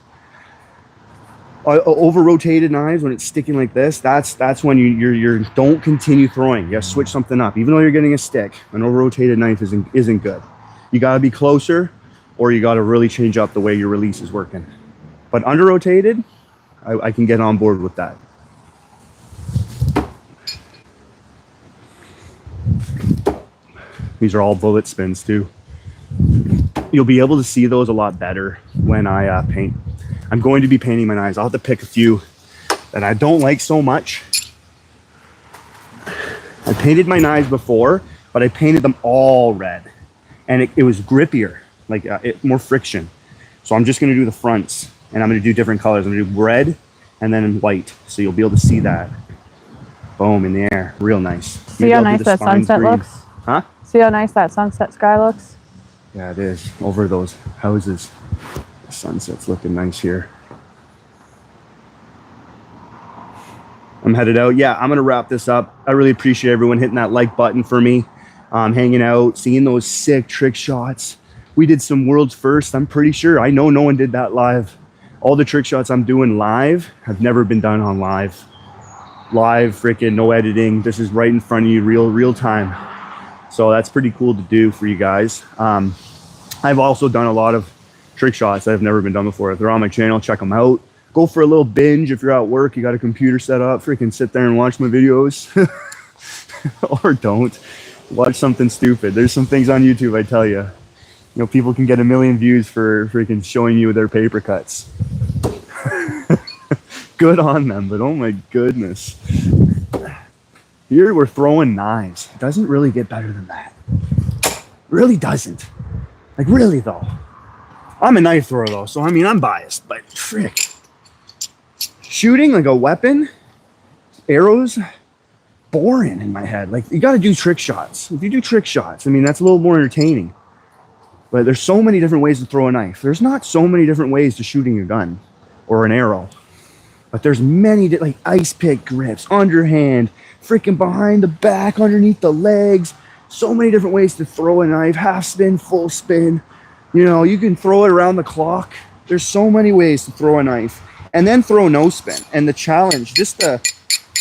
Over rotated knives, when it's sticking like this, that's when you don't continue throwing. You gotta switch something up. Even though you're getting a stick, an over rotated knife isn't good. You gotta be closer, or you gotta really change up the way your release is working. But under rotated, I can get on board with that. These are all bullet spins too. You'll be able to see those a lot better when I paint. I'm going to be painting my knives. I'll have to pick a few that I don't like so much. I painted my knives before, but I painted them all red. And it was grippier, more friction. So I'm just gonna do the fronts, and I'm gonna do different colors. I'm gonna do red and then white. So you'll be able to see that. Boom, in the air, real nice. See how nice that sunset looks? Huh? See how nice that sunset sky looks? Yeah, it is. Over those houses. The sunset's looking nice here. I'm headed out. Yeah, I'm going to wrap this up. I really appreciate everyone hitting that like button for me. Hanging out, seeing those sick trick shots. We did some world's first, I'm pretty sure. I know no one did that live. All the trick shots I'm doing live have never been done on live. Live, freaking no editing. This is right in front of you, real time. So that's pretty cool to do for you guys. I've also done a lot of trick shots that have never been done before. If they're on my channel, check them out. Go for a little binge if you're at work, you got a computer set up, freaking sit there and watch my videos. Or don't. Watch something stupid. There's some things on YouTube, I tell you. You know, people can get 1 million views for freaking showing you their paper cuts. Good on them, but oh my goodness. Here we're throwing knives. It doesn't really get better than that. Really doesn't. Like, really though. I'm a knife thrower though, so I mean, I'm biased, but frick. Shooting like a weapon, arrows, boring in my head. Like, you got to do trick shots. If you do trick shots, I mean, that's a little more entertaining. But there's so many different ways to throw a knife. There's not so many different ways to shooting a gun or an arrow. But there's many, like ice pick grips, underhand, freaking behind the back, underneath the legs. So many different ways to throw a knife. Half spin, full spin. You know, you can throw it around the clock. There's so many ways to throw a knife. And then throw no spin. And the challenge, just the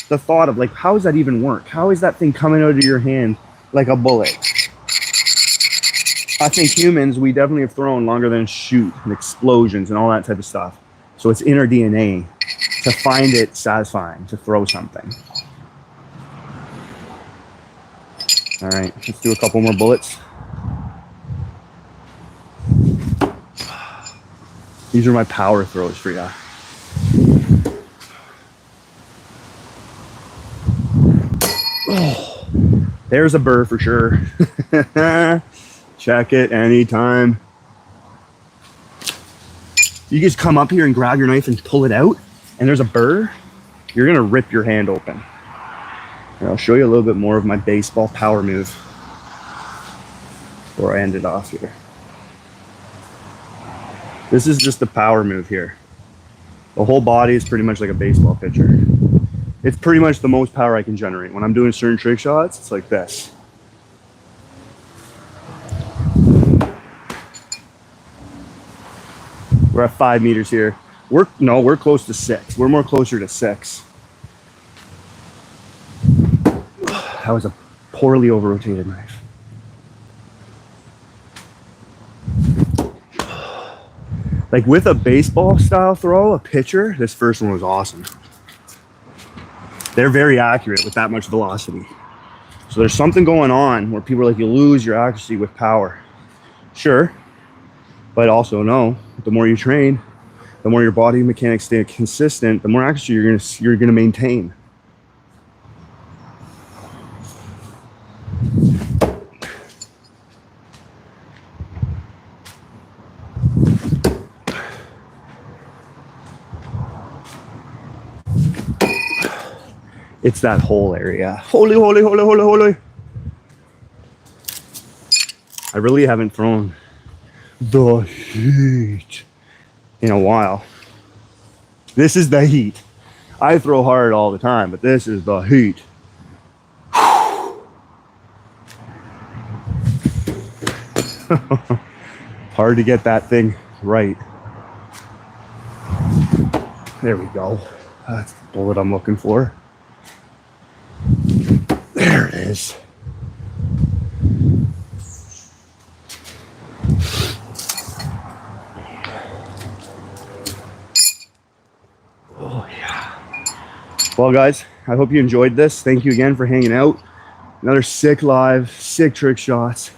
thought of like, how does that even work? How is that thing coming out of your hand like a bullet? I think humans, we definitely have thrown longer than shoot and explosions and all that type of stuff. So it's in our DNA to find it satisfying to throw something. All right, let's do a couple more bullets. These are my power throws for ya. Oh, there's a burr for sure. Check it anytime. You just come up here and grab your knife and pull it out, and there's a burr, you're gonna rip your hand open. And I'll show you a little bit more of my baseball power move before I end it off here. This is just the power move here. The whole body is pretty much like a baseball pitcher. It's pretty much the most power I can generate. When I'm doing certain trick shots, it's like this. We're at 5 meters here. We're close to 6. We're more closer to 6. That was a poorly over-rotated knife. Like with a baseball style throw, a pitcher, this first one was awesome. They're very accurate with that much velocity. So there's something going on where people are like, you lose your accuracy with power. Sure, but also no, the more you train, the more your body mechanics stay consistent, the more accuracy you're gonna maintain. It's that whole area. Holy, holy, holy, holy, holy. I really haven't thrown the heat in a while. This is the heat. I throw hard all the time, but this is the heat. Hard to get that thing right. There we go. That's the bullet I'm looking for. There it is. Oh yeah. Well guys, I hope you enjoyed this. Thank you again for hanging out. Another sick live, sick trick shots.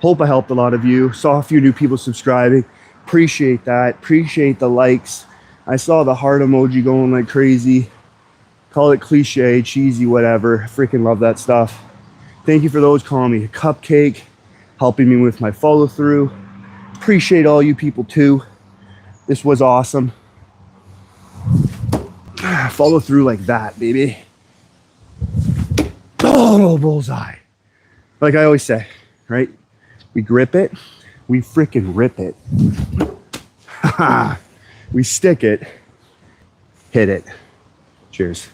Hope I helped a lot of you. Saw a few new people subscribing. Appreciate that. Appreciate the likes. I saw the heart emoji going like crazy. Call it cliche, cheesy, whatever. Freaking love that stuff. Thank you for those calling me a cupcake, helping me with my follow through. Appreciate all you people too. This was awesome. Follow through like that, baby. Oh, bullseye. Like I always say, right? We grip it, we freaking rip it. We stick it, hit it. Cheers.